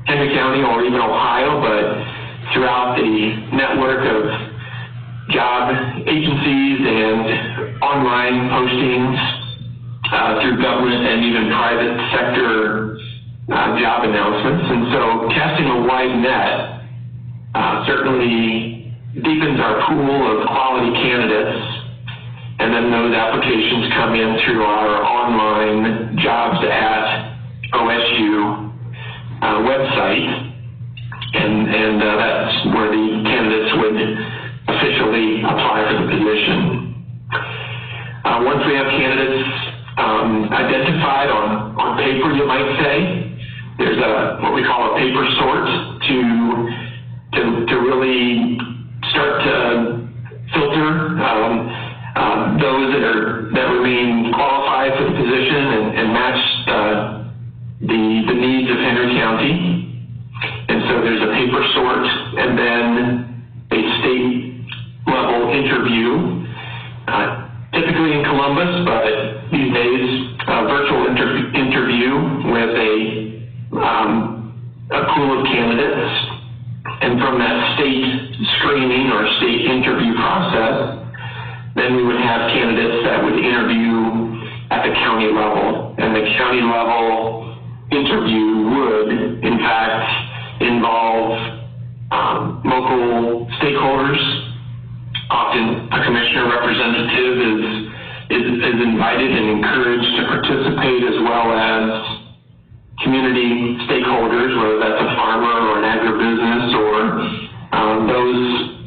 Speaker 6: Henry County or even Ohio, but throughout the network of job agencies and online postings through government and even private sector job announcements. And so casting a wide net certainly deepens our pool of quality candidates, and then those applications come in through our online jobs at OSU website, and that's where the candidates would officially apply for the position. Once we have candidates identified on paper, you might say, there's what we call a paper sort to really start to filter those that remain qualified for the position and match the needs of Henry County. And so there's a paper sort and then a state level interview, typically in Columbus, but these days a virtual interview with a pool of candidates. And from that state interview process, then we would have candidates that would interview at the county level. And the county level interview would, in fact, involve local stakeholders. Often a commissioner representative is invited and encouraged to participate, as well as community stakeholders, whether that's a farmer or an agribusiness or those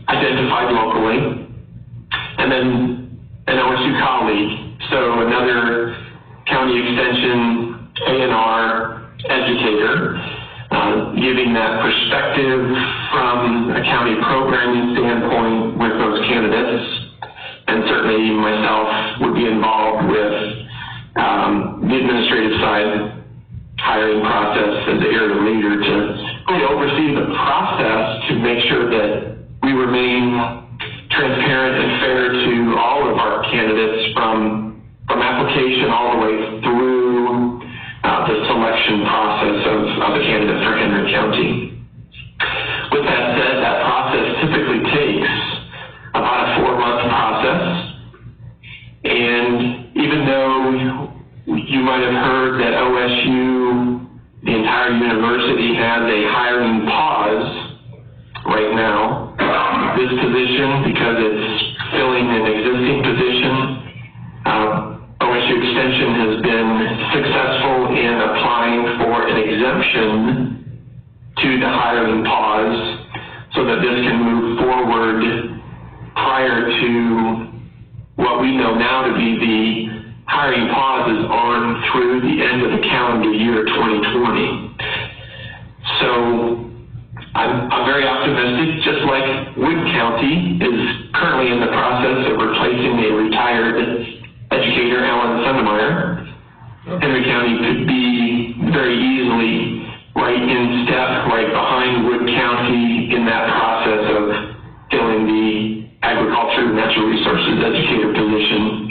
Speaker 6: identified locally. And then an OSU colleague, so another county extension A&R educator, giving that perspective from a county programming standpoint with those candidates. And certainly myself would be involved with the administrative side, hiring process as the area leader to really oversee the process to make sure that we remain transparent and fair to all of our candidates from application all the way through the selection process of a candidate for Henry County. With that said, that process typically takes about a 4-month process. And even though you might have heard that OSU, the entire university, has a hiring pause right now, this position, because it's filling an existing position, OSU Extension has been successful in applying for an exemption to the hiring pause so that this can move forward prior to what we know now to be the hiring pause is on through the end of the calendar year 2020. So I'm very optimistic, just like Wood County is currently in the process of replacing a retired educator, Alan Sundemeyer. Henry County could be very easily right in step, right behind Wood County in that process of filling the agriculture and natural resources educator position.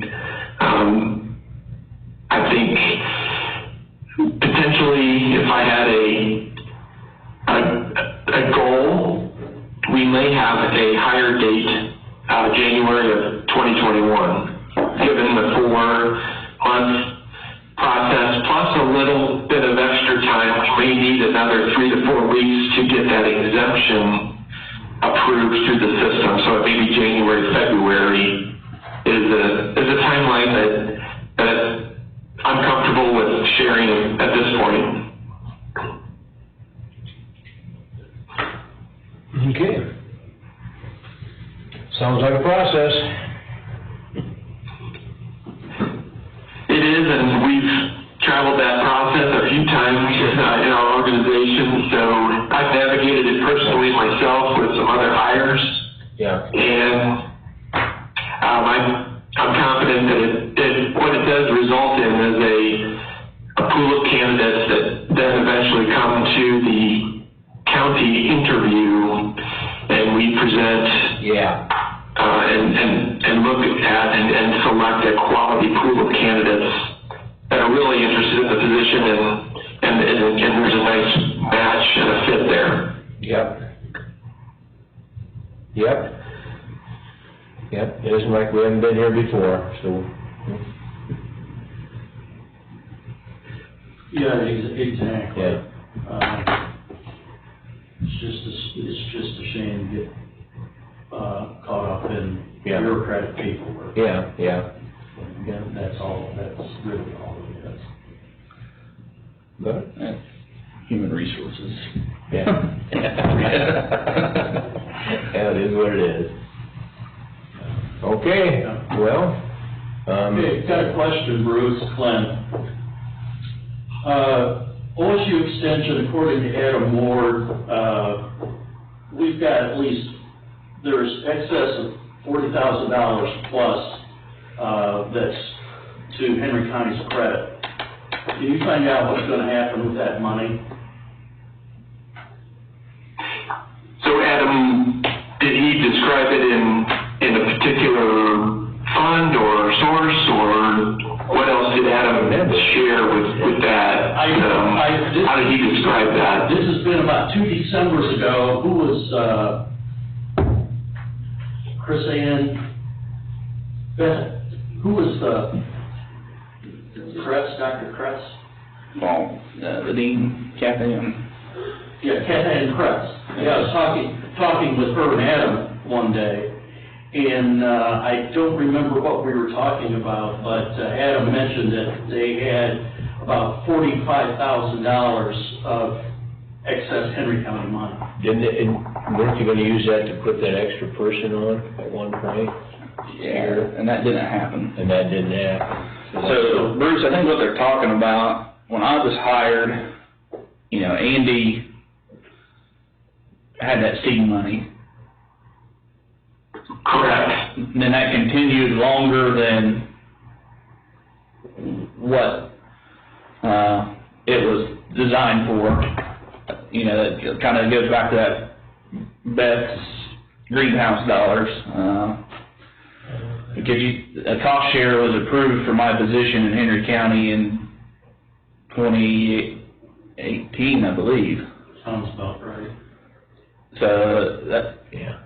Speaker 6: I think potentially if I had a goal, we may have a higher date, January of 2021, given the 4-month process, plus a little bit of extra time. We may need another 3 to 4 weeks to get that exemption approved through the system. So maybe January, February is a timeline that I'm comfortable with sharing at this point.
Speaker 1: Okay. Sounds like a process.
Speaker 6: It is, and we've traveled that process a few times in our organization, so I've navigated it personally myself with some other hires.
Speaker 1: Yeah.
Speaker 6: And I'm confident that what it does result in is a pool of candidates that then eventually come to the county interview, and we present and look at and select a quality pool of candidates that are really interested in the position, and there's a nice match and a fit there.
Speaker 1: Yep, it isn't like we haven't been here before, so.
Speaker 2: Yeah, exactly.
Speaker 1: Yeah.
Speaker 2: It's just a shame to get caught up in bureaucratic paperwork.
Speaker 1: Yeah.
Speaker 2: That's really all it is.
Speaker 1: Good.
Speaker 5: Human resources.
Speaker 1: Yeah. Yeah, it is what it is. Okay, well.
Speaker 2: Okay, got a question, Bruce, Glenn. OSU Extension, according to Adam Ward, we've got there's excess of $40,000 plus that's to Henry County's credit. Can you find out what's going to happen with that money?
Speaker 6: So Adam, did he describe it in a particular fund or source, or what else did Adam share with that? How did he describe that?
Speaker 2: This has been about 2 Decembers ago. Who was Chris Ann, Beth, who was the, Kretz, Dr. Kretz?
Speaker 5: Well, the Dean, Kathy,
Speaker 2: Yeah, Kathy Kretz. Yeah, I was talking with her and Adam one day, and I don't remember what we were talking about, but Adam mentioned that they had about $45,000 of excess Henry County money.
Speaker 1: Weren't you gonna use that to put that extra person on at one point?
Speaker 5: yeah, and that didn't happen.
Speaker 1: And that didn't happen.
Speaker 5: So, Bruce, I think what they're talking about, when I was hired, you know, Andy had that seed money.
Speaker 6: Correct.
Speaker 5: And then that continued longer than what it was designed for. You know, that kind of goes back to that Beth's greenhouse dollars. Because a cost share was approved for my position in Henry County in 2018, I believe.
Speaker 2: Sounds about right.
Speaker 5: So that,
Speaker 1: Yeah.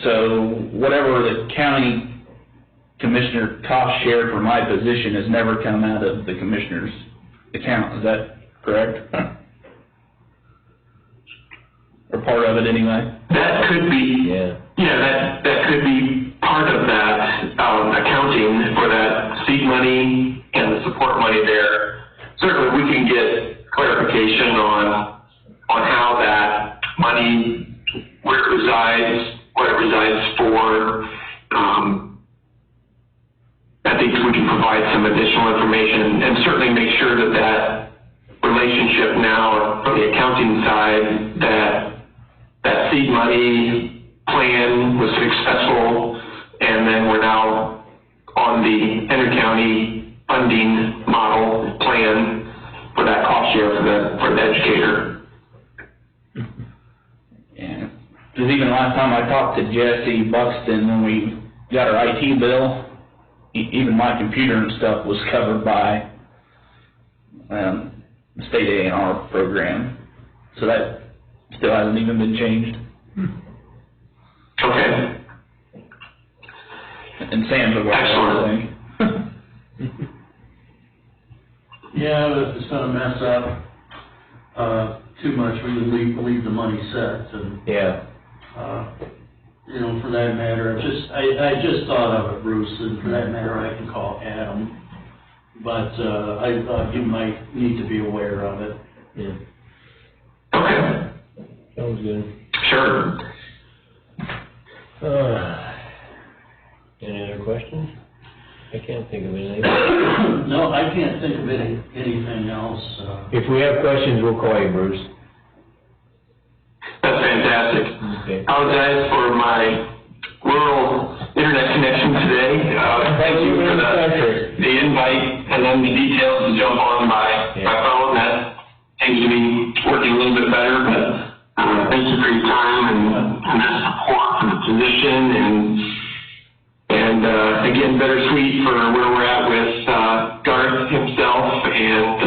Speaker 5: so whatever the county commissioner cost share for my position has never come out of the commissioner's account. Is that correct? Or part of it anyway?
Speaker 6: That could be,
Speaker 1: Yeah.
Speaker 6: yeah, that could be part of that, accounting for that seed money and the support money there. Certainly, we can get clarification on how that money, where it resides, what it resides for. I think we can provide some additional information and certainly make sure that that relationship now from the accounting side, that seed money plan was successful, and then we're now on the Henry County funding model plan for that cost share for the educator.
Speaker 5: Yeah. Because even last time I talked to Jesse Buxton when we got our IT bill, even my computer and stuff was covered by the state A&R program. So that still hasn't even been changed.
Speaker 6: Okay.
Speaker 5: And Sam's a
Speaker 6: Excellent.
Speaker 5: thing.
Speaker 2: Yeah, but if it's gonna mess up too much, we would leave the money set, and
Speaker 1: Yeah.
Speaker 2: you know, for that matter, I just thought of it, Bruce, and for that matter, I can call Adam, but I thought you might need to be aware of it.
Speaker 1: Yeah.
Speaker 6: Okay.
Speaker 1: Sounds good.
Speaker 6: Sure.
Speaker 1: Any other questions? I can't think of anything.
Speaker 2: No, I can't think of anything else.
Speaker 1: If we have questions, we'll call you, Bruce.
Speaker 6: That's fantastic.
Speaker 1: Okay.
Speaker 6: Apologize for my rural internet connection today. Thank you for the invite and then the details to jump on by phone. That seems to be working a little bit better, but thank you for your time and the support for the position and again, bittersweet for where we're at with Garth himself, and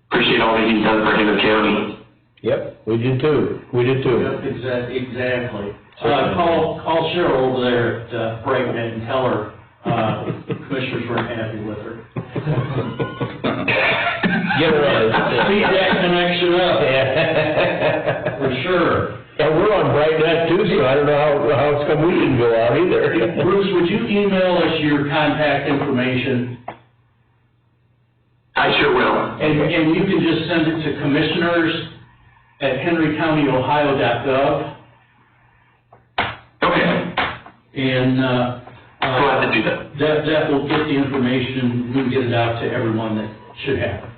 Speaker 6: appreciate all that he's done for Henry County.
Speaker 1: Yep, we did too.
Speaker 2: Yep, exactly. Call Cheryl over there at Brightnet and tell her commissioners weren't happy with her.
Speaker 1: Get her on.
Speaker 2: Speed that connection up.
Speaker 1: Yeah.
Speaker 2: For sure.
Speaker 1: Yeah, we're on Brightnet too, so I don't know how it's come we didn't go out either.
Speaker 2: Bruce, would you email us your contact information?
Speaker 6: I sure will.
Speaker 2: And you can just send it to commissioners@henrycountyohio.gov.
Speaker 6: Okay.
Speaker 2: And
Speaker 6: Glad to do that.
Speaker 2: that will get the information, we can get it out to everyone that should have it.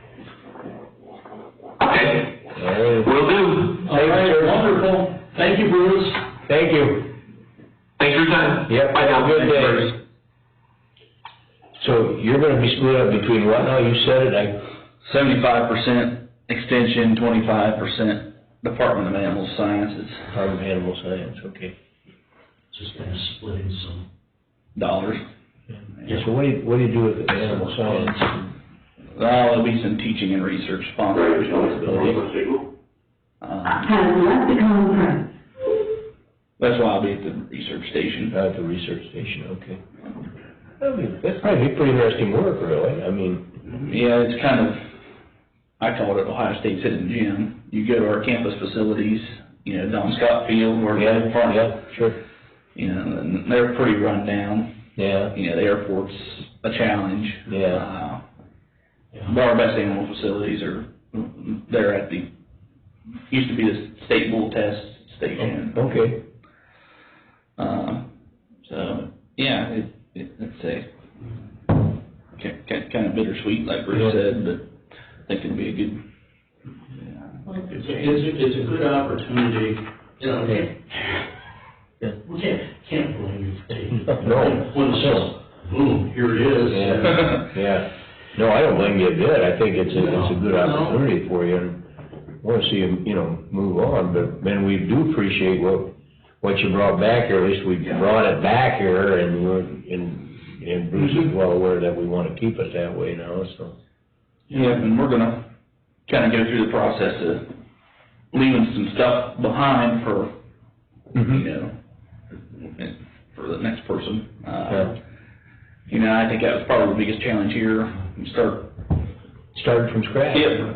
Speaker 6: Okay.
Speaker 1: All right.
Speaker 6: Will do.
Speaker 2: All right, wonderful. Thank you, Bruce.
Speaker 1: Thank you.
Speaker 6: Thanks for your time.
Speaker 1: Yep,
Speaker 6: Bye
Speaker 1: have
Speaker 6: now.
Speaker 1: a good day. So you're gonna be split up between what now? You said it,
Speaker 5: 75% extension, 25% Department of Animal Sciences
Speaker 1: Department of Animal Science, okay.
Speaker 2: Just kind of splitting some.
Speaker 5: dollars.
Speaker 1: Yeah, so what do you do with the animal science?
Speaker 5: There'll be some teaching and research sponsored responsibility.
Speaker 7: Has left the conference.
Speaker 5: That's why I'll be at the research station.
Speaker 1: At the research station, okay. I mean, that's probably pretty interesting work, really. I mean,
Speaker 5: Yeah, it's kind of, I call it Ohio State's hidden gem. You go to our campus facilities, you know, Don Scott Field, where the farm,
Speaker 1: sure.
Speaker 5: you know, and they're pretty run down.
Speaker 1: Yeah,
Speaker 5: You know, the airport's a challenge.
Speaker 1: yeah.
Speaker 5: But our best animal facilities are, they're at the, used to be the state bull test station.
Speaker 1: Okay.
Speaker 5: So, yeah, it's a, kind of bittersweet, like Bruce said, but I think it'll be a good,
Speaker 2: It's a good opportunity, you know, we can't blame you for taking it.
Speaker 1: No.
Speaker 2: When it says, boom, here it is.
Speaker 1: Yeah, yeah. No, I don't blame you a bit. I think it's a good opportunity for you, and I wanna see you, you know, move on, but, man, we do appreciate what you brought back here. At least we brought it back here, and Bruce is well aware that we wanna keep it that way now, so.
Speaker 5: yeah, and we're gonna kind of go through the process of leaving some stuff behind for, you know, for the next person. You know, I think that was probably the biggest challenge here. You
Speaker 1: Started from scratch.
Speaker 5: Yeah.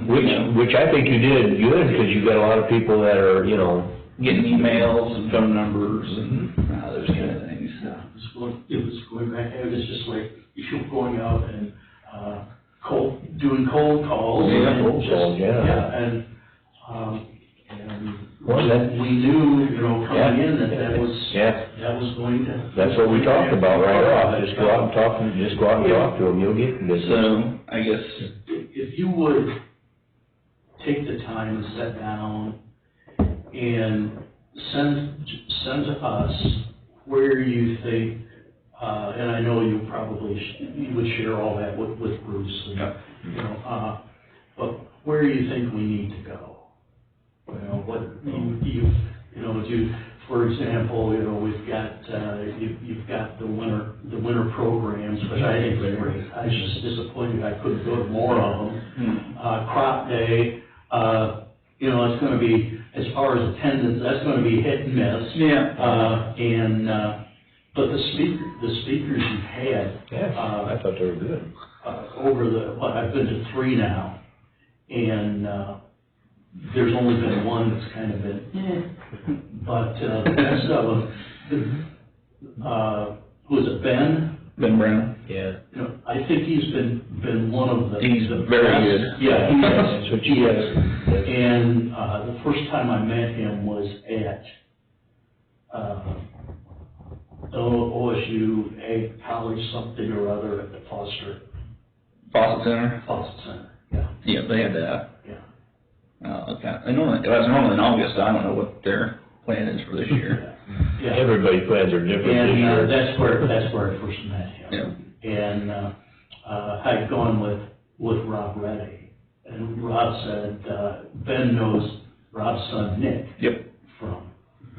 Speaker 1: Which I think you did good, because you got a lot of people that are, you know.
Speaker 5: getting emails and phone numbers and those kind of things.
Speaker 2: It was going back, it was just like, you were going out and, doing cold calls.
Speaker 1: Yeah,
Speaker 2: and
Speaker 1: cold
Speaker 2: just-
Speaker 1: calls, yeah.
Speaker 2: Yeah, and
Speaker 1: Well,
Speaker 2: we knew, you know, coming in that
Speaker 1: Yeah.
Speaker 2: that was going to.
Speaker 1: That's what we talked about right off. Just go out and talk to them, you'll get the business.
Speaker 5: So, I guess,
Speaker 2: If you would take the time to sit down and send to us where you think, and I know you probably, you would share all that with Bruce, and, you know, but where you think we need to go. You know, what, you know, for example, you know, we've got, you've got the winter programs, which I think are great. I was just disappointed I couldn't go to more of them. Crop Day, you know, it's gonna be, as far as attendance, that's gonna be hit and miss.
Speaker 5: yeah.
Speaker 2: But the speakers you've had.
Speaker 1: Yeah, I thought they were good.
Speaker 2: I've been to 3 now, and, there's only been one that's kind of been, but, the rest of them, who is it, Ben?
Speaker 5: Ben Brown.
Speaker 1: Yeah.
Speaker 2: You know, I think he's been one of the.
Speaker 5: He's
Speaker 2: the
Speaker 5: very
Speaker 2: best.
Speaker 5: good.
Speaker 2: Yeah, he is.
Speaker 1: So he is.
Speaker 2: And, the first time I met him was at, OSU Ag College something or other at the Fawcett
Speaker 5: Center.
Speaker 2: Center, yeah.
Speaker 5: Yeah, they had that.
Speaker 2: Yeah.
Speaker 5: Okay. I know it was normally in August. I don't know what their plan is for this year.
Speaker 2: Yeah.
Speaker 1: Everybody's plans are different this
Speaker 2: And,
Speaker 1: year.
Speaker 2: that's where I first met him.
Speaker 5: Yeah.
Speaker 2: And, I'd gone with Rob Reddy, and Rob said, Ben knows Rob's son Nick.
Speaker 5: Yep.
Speaker 2: From,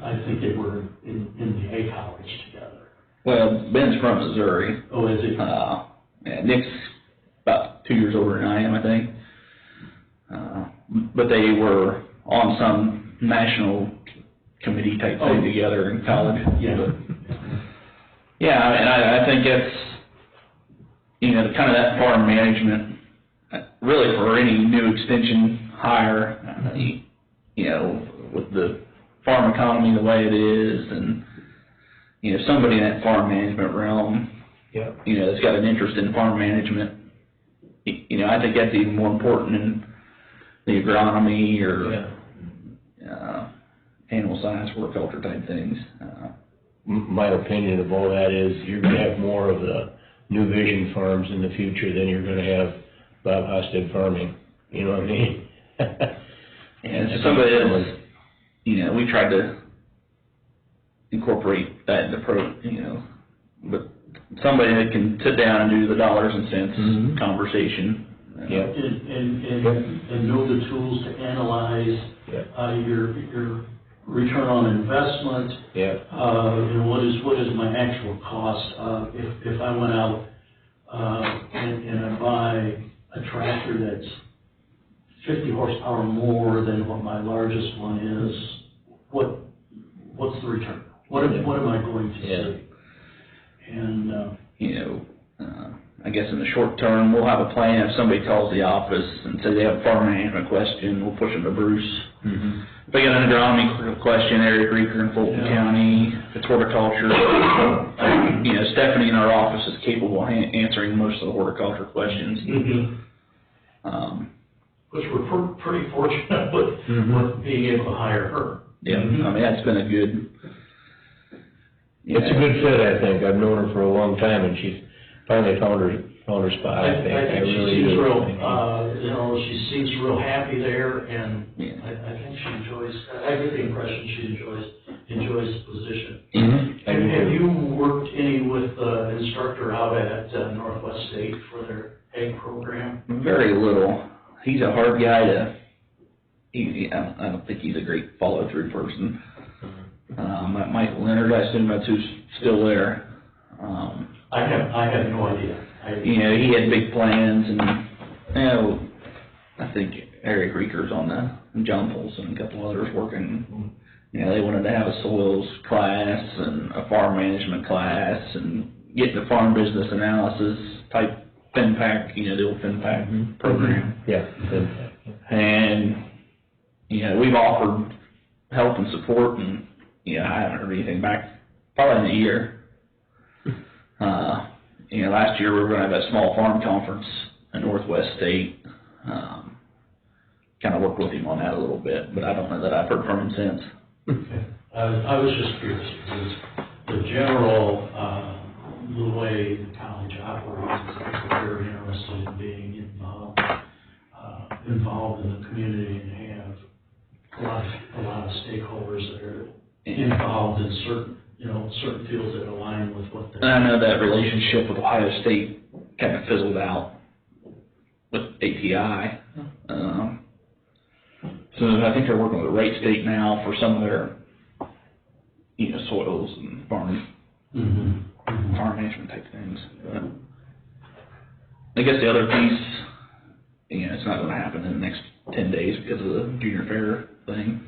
Speaker 2: I think they were in the A college together.
Speaker 5: Well, Ben's from Missouri.
Speaker 2: Oh, is it?
Speaker 5: Yeah, Nick's about 2 years older than I am, I think. But they were on some national committee type thing together in college.
Speaker 2: Yeah.
Speaker 5: Yeah, and I think that's, you know, kind of that farm management, really for any new extension hire, you know, with the farm economy the way it is, and, you know, somebody in that farm management realm,
Speaker 1: Yeah.
Speaker 5: you know, that's got an interest in farm management, you know, I think that's even more important than the agronomy or animal science, horticulture type things.
Speaker 1: My opinion of all that is you're gonna have more of the New Vision farms in the future than you're gonna have Bob Hosted farming, you know what I mean?
Speaker 5: And so somebody that's, you know, we tried to incorporate that in the you know, but somebody that can sit down and do the dollars and cents conversation.
Speaker 1: Yeah.
Speaker 2: And know the tools to analyze, your return on investment.
Speaker 1: Yeah.
Speaker 2: You know, what is my actual cost? If I went out, and I buy a tractor that's 50 horsepower more than what my largest one is, what's the return? What am I going to
Speaker 1: Yeah.
Speaker 2: see? And,
Speaker 5: I guess in the short term, we'll have a plan. If somebody calls the office and says they have a farm management question, we'll push them to Bruce.
Speaker 1: Mm-hmm.
Speaker 5: If they got an agronomy question, Eric Reeker in Fulton
Speaker 2: Yeah.
Speaker 5: County, if it's horticulture, Stephanie in our office is capable of answering most of the horticulture questions.
Speaker 2: which we're pretty fortunate with being able to hire her.
Speaker 5: Yeah, I mean, that's been a good.
Speaker 1: It's a good fit, I think. I've known her for a long time, and she's finally found her spot, I think.
Speaker 2: I think she
Speaker 1: really
Speaker 2: seems
Speaker 1: do.
Speaker 2: real, she seems real happy there, and
Speaker 5: Yeah.
Speaker 2: I think she enjoys, I get the impression she enjoys the position.
Speaker 1: Mm-hmm.
Speaker 2: Have you worked any with the instructor out at Northwest State for their egg program?
Speaker 5: Very little. He's a hard guy to. I don't think he's a great follow-through person. Michael Leonard, I assume that's who's still there.
Speaker 2: I have no idea.
Speaker 5: He had big plans, and I think Eric Reeker's on the John Polson and a couple others working. They wanted to have a soils class and a farm management class and get the farm business analysis type FinPac, the old FinPac program.
Speaker 1: Yeah.
Speaker 5: And, we've offered help and support, and, I haven't heard anything back probably in a year. Last year we were going to have a small farm conference at Northwest State. Kind of worked with him on that a little bit, but I don't know that I've heard from him since.
Speaker 2: Okay. I was just curious, because the general, the way the college operates, is very interested in being involved in the community and have a lot of stakeholders that are involved in certain fields that align with what
Speaker 5: And
Speaker 2: they're.
Speaker 5: I know that relationship with Ohio State kind of fizzled out with ATI. So I think they're working with Wright State now for some of their, soils and farm management type things. But I guess the other piece, it's not going to happen in the next 10 days because of the junior fair thing.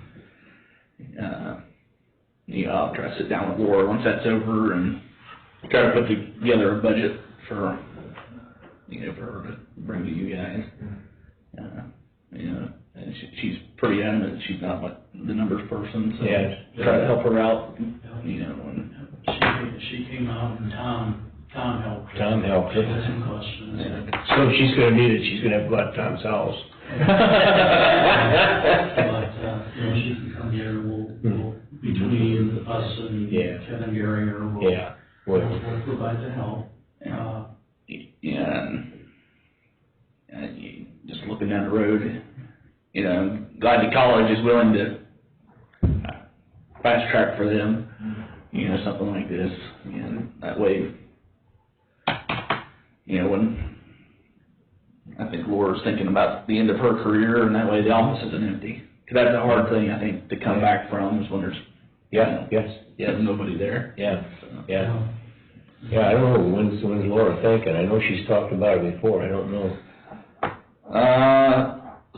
Speaker 5: I'll try to sit down with Laura once that's over and try to put together a budget for her to bring to you guys. And she's pretty adamant that she's not like the numbers person, so try to help her out. And
Speaker 2: She came out and Tom helped her.
Speaker 1: Tom helped her.
Speaker 2: She had some questions.
Speaker 1: So if she's gonna need it, she's gonna have to go out to Tom's house.
Speaker 2: But, she can come here and we'll between us and Kevin Gehringer, we'll provide the help.
Speaker 5: And just looking down the road, glad the college is willing to fast track for them, something like this. And that way, when I think Laura's thinking about the end of her career, and that way the office isn't empty. Because that's a hard thing, I think, to come back from, is when there's nobody there.
Speaker 1: Yeah. I don't know, when's Laura thinking? I know she's talked about it before, I don't know.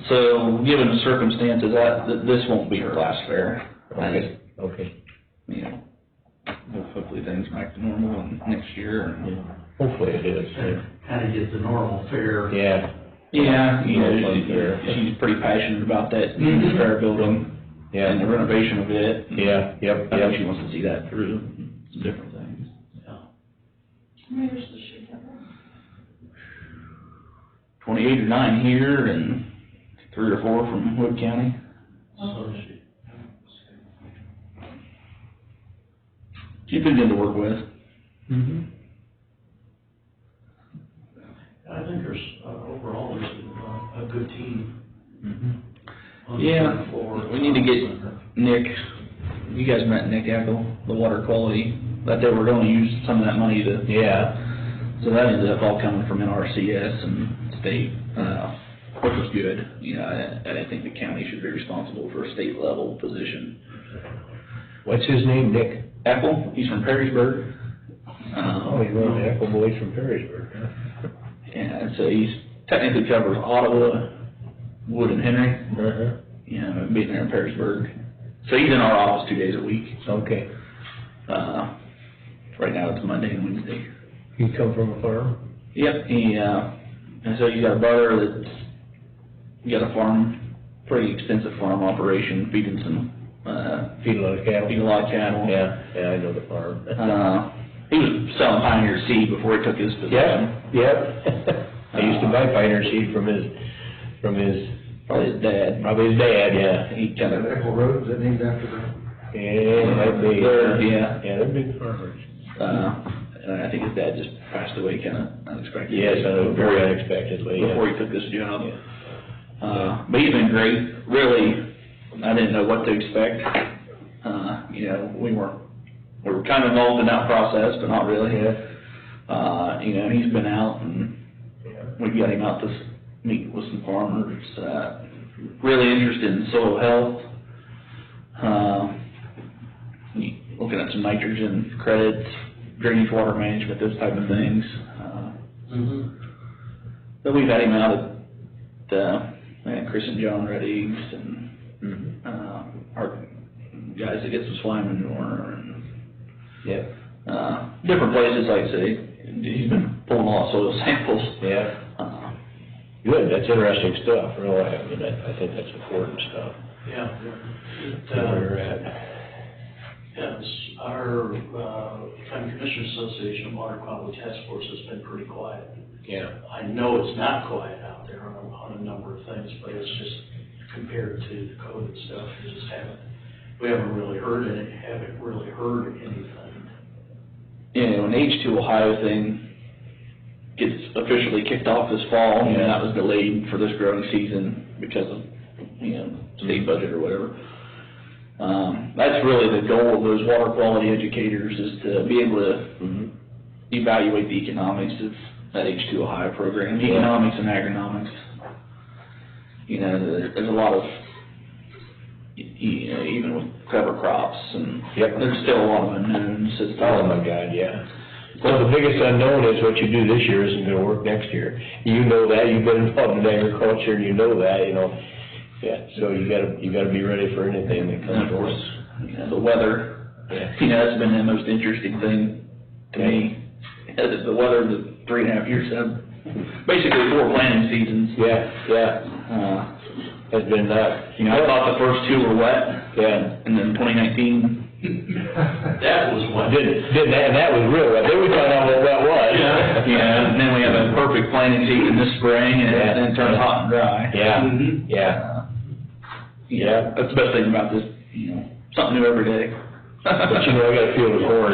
Speaker 5: So, given the circumstances, this won't be her last fair.
Speaker 1: Okay.
Speaker 5: Hopefully things back to normal next year. And,
Speaker 1: hopefully it is.
Speaker 2: Kind of get the normal fare.
Speaker 1: Yeah.
Speaker 5: She's pretty passionate about that fair building and the renovation of it.
Speaker 1: Yep.
Speaker 5: I know she wants to see that through. Some different things.
Speaker 2: Yeah.
Speaker 4: How many years does she have?
Speaker 5: 28 or 9 here, and 3 or 4 from Wood County.
Speaker 2: So
Speaker 5: She's been good to work with.
Speaker 2: I think overall there's a good team. On
Speaker 5: Yeah,
Speaker 2: the floor.
Speaker 5: we need to get Nick. You guys met Nick Eckel, the water quality, that they were going to use some of that money to.
Speaker 1: Yeah.
Speaker 5: So that ended up all coming from NRCS and state, which was good. I didn't think the county should be responsible for a state level position.
Speaker 1: What's his name, Nick?
Speaker 5: Eckel, he's from Perrysburg.
Speaker 1: He's one of the Echo boys from Perrysburg.
Speaker 5: Yeah, so he's technically covers Ottawa, Wood and Henry. Being there in Perrysburg. So he's in our office 2 days a week.
Speaker 1: Okay.
Speaker 5: Right now it's Monday and Wednesday.
Speaker 1: You come from a farm?
Speaker 5: Yep, and so you got a brother that's got a farm, pretty extensive farm operation, feeding some,
Speaker 1: Feed a lot of cattle?
Speaker 5: feeding a lot of cattle.
Speaker 1: Yeah, I know the farm.
Speaker 5: He was selling Pioneer seed before he took his position.
Speaker 1: Yep. I used to buy Pioneer seed from his,
Speaker 5: Probably his dad.
Speaker 1: probably his dad, yeah.
Speaker 5: He kind of,
Speaker 3: Echo Road, is that named after them?
Speaker 1: Yeah, might be.
Speaker 5: Yeah.
Speaker 1: Yeah, they're big farmers.
Speaker 5: and I think his dad just passed away kind of unexpectedly.
Speaker 1: Yes, very unexpectedly, yeah.
Speaker 5: Before he took this job.
Speaker 1: Yeah.
Speaker 5: But he's been great. Really, I didn't know what to expect. You know, we were kind of involved in that process, but not really.
Speaker 1: Yeah.
Speaker 5: You know, he's been out and we got him out to meet with some farmers, really interested in soil health, looking at some nitrogen credits, drainage water management, those type of things. But we've had him out at Chris and John Reddigs and our guys that get some swine manure and different places, like I say. He's been pulling a lot of soil samples.
Speaker 1: Yeah. Good, that's interesting stuff, really. I mean, I think that's important stuff.
Speaker 2: Yeah.
Speaker 1: Where you're at.
Speaker 2: Yes, our County Commissioners Association Water Quality Task Force has been pretty quiet.
Speaker 1: Yeah.
Speaker 2: I know it's not quiet out there on a number of things, but it's just compared to the COVID stuff, we haven't really heard anything.
Speaker 5: You know, an H2 Ohio thing gets officially kicked off this fall, and that was delayed for this growing season because of, you know, state budget or whatever. That's really the goal of those water quality educators, is to be able to evaluate the economics of that H2 Ohio program, economics and agronomics. You know, there's a lot of, you know, even with cover crops, and there's still a lot of unknowns as to.
Speaker 1: Oh, my God, yeah. Well, the biggest unknown is what you do this year isn't gonna work next year. You know that, you've been involved in agriculture, and you know that, you know. Yeah, so you gotta be ready for anything that
Speaker 5: And
Speaker 1: comes
Speaker 5: of
Speaker 1: forward.
Speaker 5: course, you know, the weather, you know, that's been the most interesting thing to me. The weather, the 3.5 years have basically 4 planting seasons.
Speaker 1: Yeah. Has been that.
Speaker 5: You know, I thought the first 2 were wet.
Speaker 1: Yeah.
Speaker 5: And then 2019.
Speaker 2: That was what.
Speaker 1: And that was real wet. Then we found out what wet was.
Speaker 5: Yeah, and then we have a perfect planting season this spring, and then it turns hot and dry.
Speaker 1: Yeah.
Speaker 5: That's the best thing about this, you know, something new every day.
Speaker 1: But you know, I got a field of corn.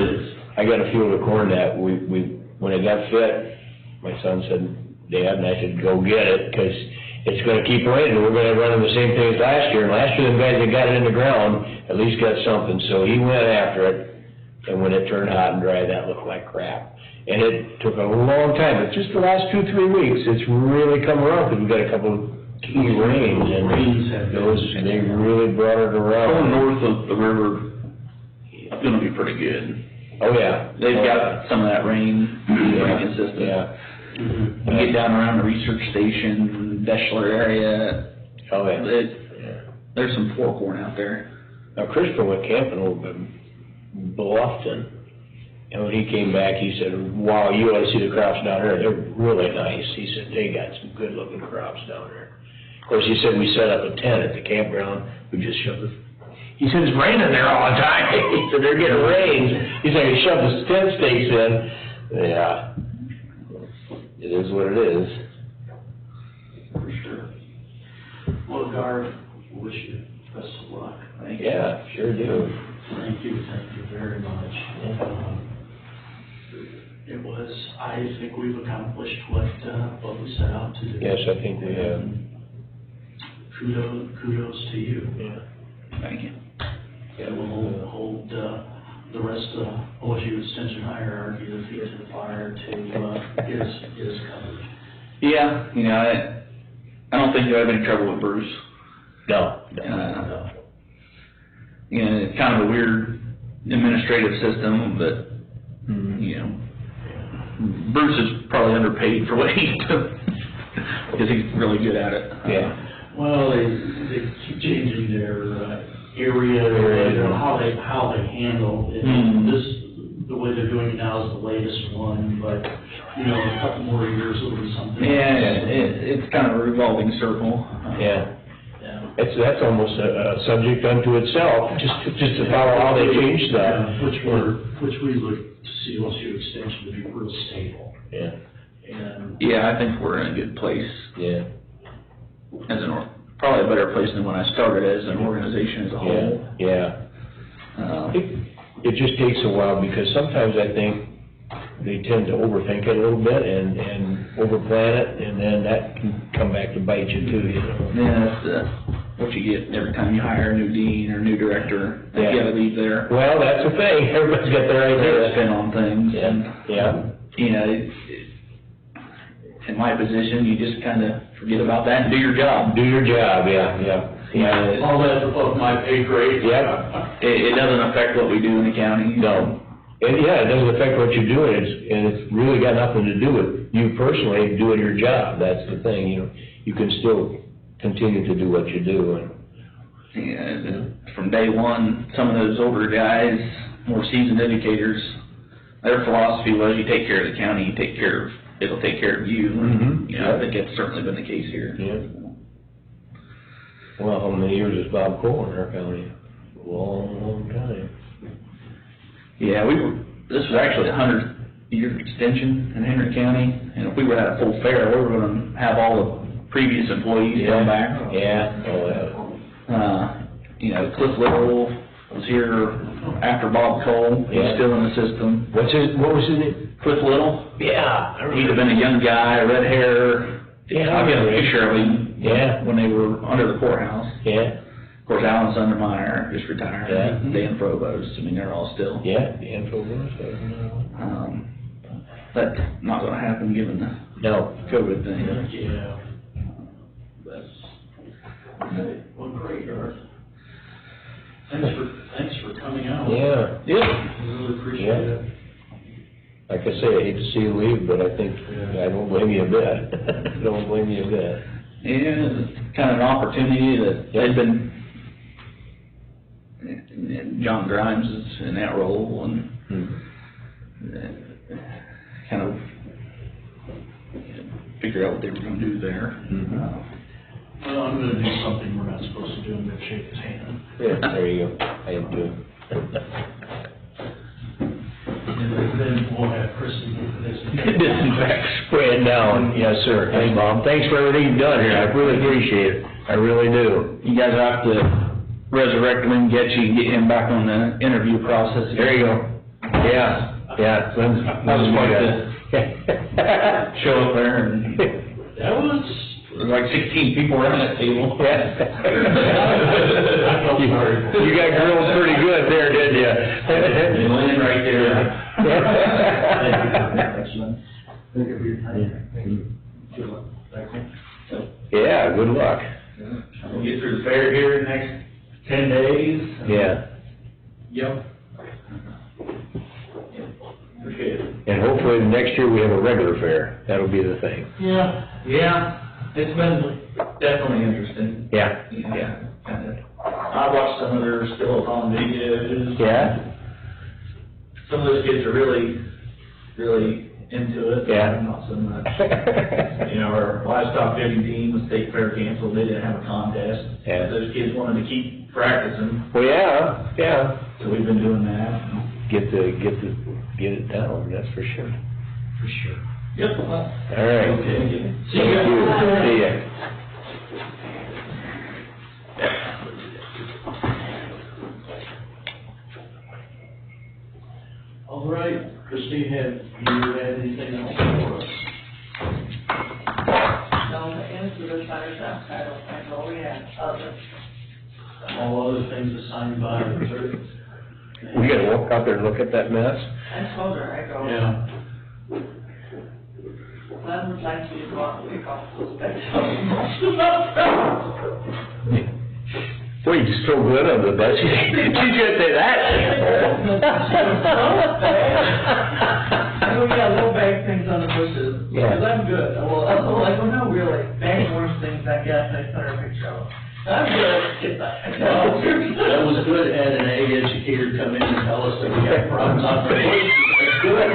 Speaker 1: I got a field of corn that when it got fit, my son said, Dad, and I said, go get it, because it's gonna keep raining, we're gonna run into the same thing as last year. And last year, the guys that got it in the ground at least got something, so he went after it. And when it turned hot and dry, that looked like crap. And it took a long time, but just the last 2-3 weeks, it's really come around, because we got a couple of key rains, and they really brought it around.
Speaker 5: Going north of the river, it's gonna be pretty good.
Speaker 1: Oh, yeah.
Speaker 5: They've got some of that rain, pretty consistent.
Speaker 1: Yeah.
Speaker 5: You get down around the research station, Deschler area.
Speaker 1: Oh, yeah.
Speaker 5: There's some poor corn out there.
Speaker 1: Now, Christopher went camping over in Bluffton, and when he came back, he said, wow, you ought to see the crops down there. They're really nice. He said, they got some good-looking crops down there. Of course, he said we set up a tent at the campground. We just shoved it. He said, it's raining there all the time. He said, they're getting rain. He said, he shoved the tent stakes in. Yeah. It is what it is.
Speaker 2: For sure. Well, Garth, wish you best of luck. Thank you.
Speaker 1: Yeah, sure do.
Speaker 2: Thank you very much. It was, I think we've accomplished what we set out to do.
Speaker 1: Yes, I think we have.
Speaker 2: Kudos to you.
Speaker 1: Yeah.
Speaker 5: Thank you.
Speaker 2: And we'll hold the rest of the OSU extension hierarchy, the feet to the fire, to his coverage.
Speaker 5: Yeah, you know, I don't think you'll have any trouble with Bruce.
Speaker 1: No.
Speaker 5: You know, it's kind of a weird administrative system, but, you know, Bruce is probably underpaid for what he does, because he's really good at it.
Speaker 1: Yeah.
Speaker 2: Well, they keep changing their area, or how they handle it.
Speaker 5: Mhm.
Speaker 2: The way they're doing it now is the latest one, but, you know, a couple more years it'll be something.
Speaker 5: Yeah, it's kind of a revolving circle.
Speaker 1: Yeah.
Speaker 2: Yeah.
Speaker 1: That's almost a subject unto itself, just to follow how they change stuff.
Speaker 2: Which we look to see OSU extension to be real stable.
Speaker 1: Yeah,
Speaker 2: And
Speaker 5: Yeah, I think we're in a good place
Speaker 1: yeah,
Speaker 5: probably a better place than when I started as an organization as a whole.
Speaker 1: yeah. It just takes a while, because sometimes I think they tend to overthink it a little bit and overplan it, and then that can come back to bite you too, you know?
Speaker 5: Yeah, that's what you get every time you hire a new dean or new director.
Speaker 1: Yeah.
Speaker 5: You gotta leave there.
Speaker 1: Well, that's the thing, everybody's got their ideas.
Speaker 5: Spin on things, and,
Speaker 1: Yeah,
Speaker 5: you know, in my position, you just kinda forget about that and do your job.
Speaker 1: do your job, yeah.
Speaker 2: all that's above my pay grade.
Speaker 1: Yep.
Speaker 5: It doesn't affect what we do in the county.
Speaker 1: No, and yeah, it doesn't affect what you're doing, and it's really got nothing to do with you personally doing your job, that's the thing, you know, you can still continue to do what you do, and,
Speaker 5: And from day one, some of those older guys, more seasoned educators, their philosophy was you take care of the county, it'll take care of you.
Speaker 1: Mhm.
Speaker 5: You know, I think that's certainly been the case here.
Speaker 1: yeah. Well, how many years has Bob Cole in our county? A long time.
Speaker 5: Yeah, this was actually a 100-year extension in Henry County, and if we were at a full fair, we were gonna have all the previous employees come back.
Speaker 1: Yeah, oh,
Speaker 5: You know, Cliff Little was here after Bob Cole, he's
Speaker 1: Yeah.
Speaker 5: still in the system.
Speaker 1: what was his name?
Speaker 5: Cliff Little,
Speaker 1: Yeah, I
Speaker 5: he'd have been a young guy, red hair.
Speaker 1: Yeah,
Speaker 5: I'll get a picture of him.
Speaker 1: Yeah.
Speaker 5: When they were under the courthouse.
Speaker 1: Yeah,
Speaker 5: Of course, Alan Sundermeyer just retired.
Speaker 1: Yeah.
Speaker 5: Dan Provost, I mean, they're all still.
Speaker 1: yeah, the info was,
Speaker 5: That's not gonna happen given the
Speaker 1: no.
Speaker 5: COVID thing.
Speaker 2: Yeah. Well, great, Art. Thanks for coming out.
Speaker 1: Yeah,
Speaker 5: Yeah.
Speaker 2: Really appreciate
Speaker 1: Yeah.
Speaker 2: it.
Speaker 1: like I say, I hate to see you leave, but I think, I don't blame you a bit. Don't blame you a bit.
Speaker 5: Yeah, it's kind of an opportunity that had been, and John Grimes is in that role, and kind of figure out what they were gonna do there.
Speaker 2: Well, I'm gonna do something we're not supposed to do, I'm gonna shake his hand.
Speaker 1: Yeah, there you go. I do.
Speaker 2: And then we'll have Kristen do this.
Speaker 1: Disinfect, spray it down. Yes, sir. Hey, Bob, thanks for everything you've done here. I really appreciate it. I really do.
Speaker 5: You guys have to resurrect Lynn Getchy and get him back on the interview process.
Speaker 1: There you go. Yeah, yeah. Lynn's-
Speaker 5: That was fun show up there, and
Speaker 2: That was.
Speaker 5: there was like 16 people around that table.
Speaker 1: You got grilled pretty good there, didn't you?
Speaker 5: And Lynn right there.
Speaker 1: Yeah, good luck.
Speaker 5: We'll get through the fair here in the next 10 days.
Speaker 1: Yeah,
Speaker 2: Yep.
Speaker 5: Appreciate it.
Speaker 1: and hopefully next year we have a regular fair. That'll be the thing.
Speaker 5: Yeah, it's been definitely interesting.
Speaker 1: Yeah.
Speaker 5: Yeah, kind of. I watched some of their still on videos.
Speaker 1: Yeah?
Speaker 5: Some of those kids are really, really into it.
Speaker 1: Yeah.
Speaker 5: I'm not so much. You know, our livestock fishing team, the state fair canceled, they didn't have a contest.
Speaker 1: Yeah.
Speaker 5: Those kids wanted to keep practicing,
Speaker 1: Well, yeah.
Speaker 5: so we've been doing that.
Speaker 1: Get it down, that's for sure.
Speaker 5: For sure. Yep. Well,
Speaker 1: All right.
Speaker 5: okay. See
Speaker 1: Thank
Speaker 5: you.
Speaker 1: you. See ya.
Speaker 2: All right, Christine, have you had anything else for us?
Speaker 4: No, the answer to the fire shop, I don't think, all we had, other.
Speaker 2: All other things assigned by the clerk?
Speaker 1: We gotta walk out there and look at that mess?
Speaker 4: I told her, I go,
Speaker 2: Yeah.
Speaker 4: Glenn would like you to go out and pick off those beds.
Speaker 1: Boy, you just throw Glenn under the bus. Did you just say that?
Speaker 4: We got little bag things on the bushes,
Speaker 1: Yeah.
Speaker 4: because I'm good. Well, I go, no, really, bag the worst things, I guess, I put her picture up. I'm good.
Speaker 2: Well, that was good, had an ag educator come in and tell us that we have problems on the bush. That's good.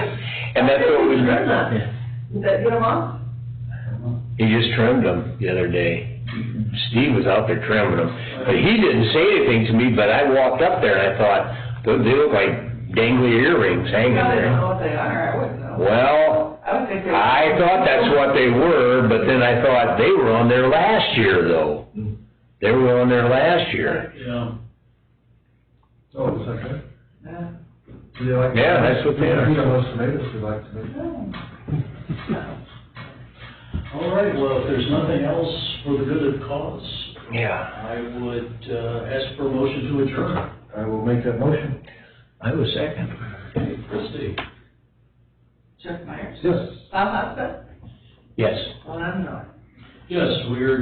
Speaker 1: And that's what we,
Speaker 4: Did that get them off?
Speaker 1: he just trimmed them the other day. Steve was out there trimming them, but he didn't say anything to me, but I walked up there and I thought, they look like dangly earrings hanging
Speaker 4: I don't know
Speaker 1: there.
Speaker 4: what they are, I wouldn't know.
Speaker 1: Well,
Speaker 4: I would think they were.
Speaker 1: I thought that's what they were, but then I thought they were on there last year though. They were on there last year.
Speaker 2: Yeah.
Speaker 3: Oh, is that good?
Speaker 4: Yeah.
Speaker 3: Do you like?
Speaker 1: Yeah, that's what they are.
Speaker 3: Some of those tomatoes we like tomatoes.
Speaker 2: All right, well, if there's nothing else for the good of the cause,
Speaker 1: Yeah.
Speaker 2: I would ask for a motion to adjourn.
Speaker 3: I will make that motion.
Speaker 1: I was second.
Speaker 2: Okay, Christie?
Speaker 4: Jeff Myers?
Speaker 3: Yes.
Speaker 4: Bob Hoffman?
Speaker 1: Yes.
Speaker 4: Well, I'm not.
Speaker 2: Yes, we're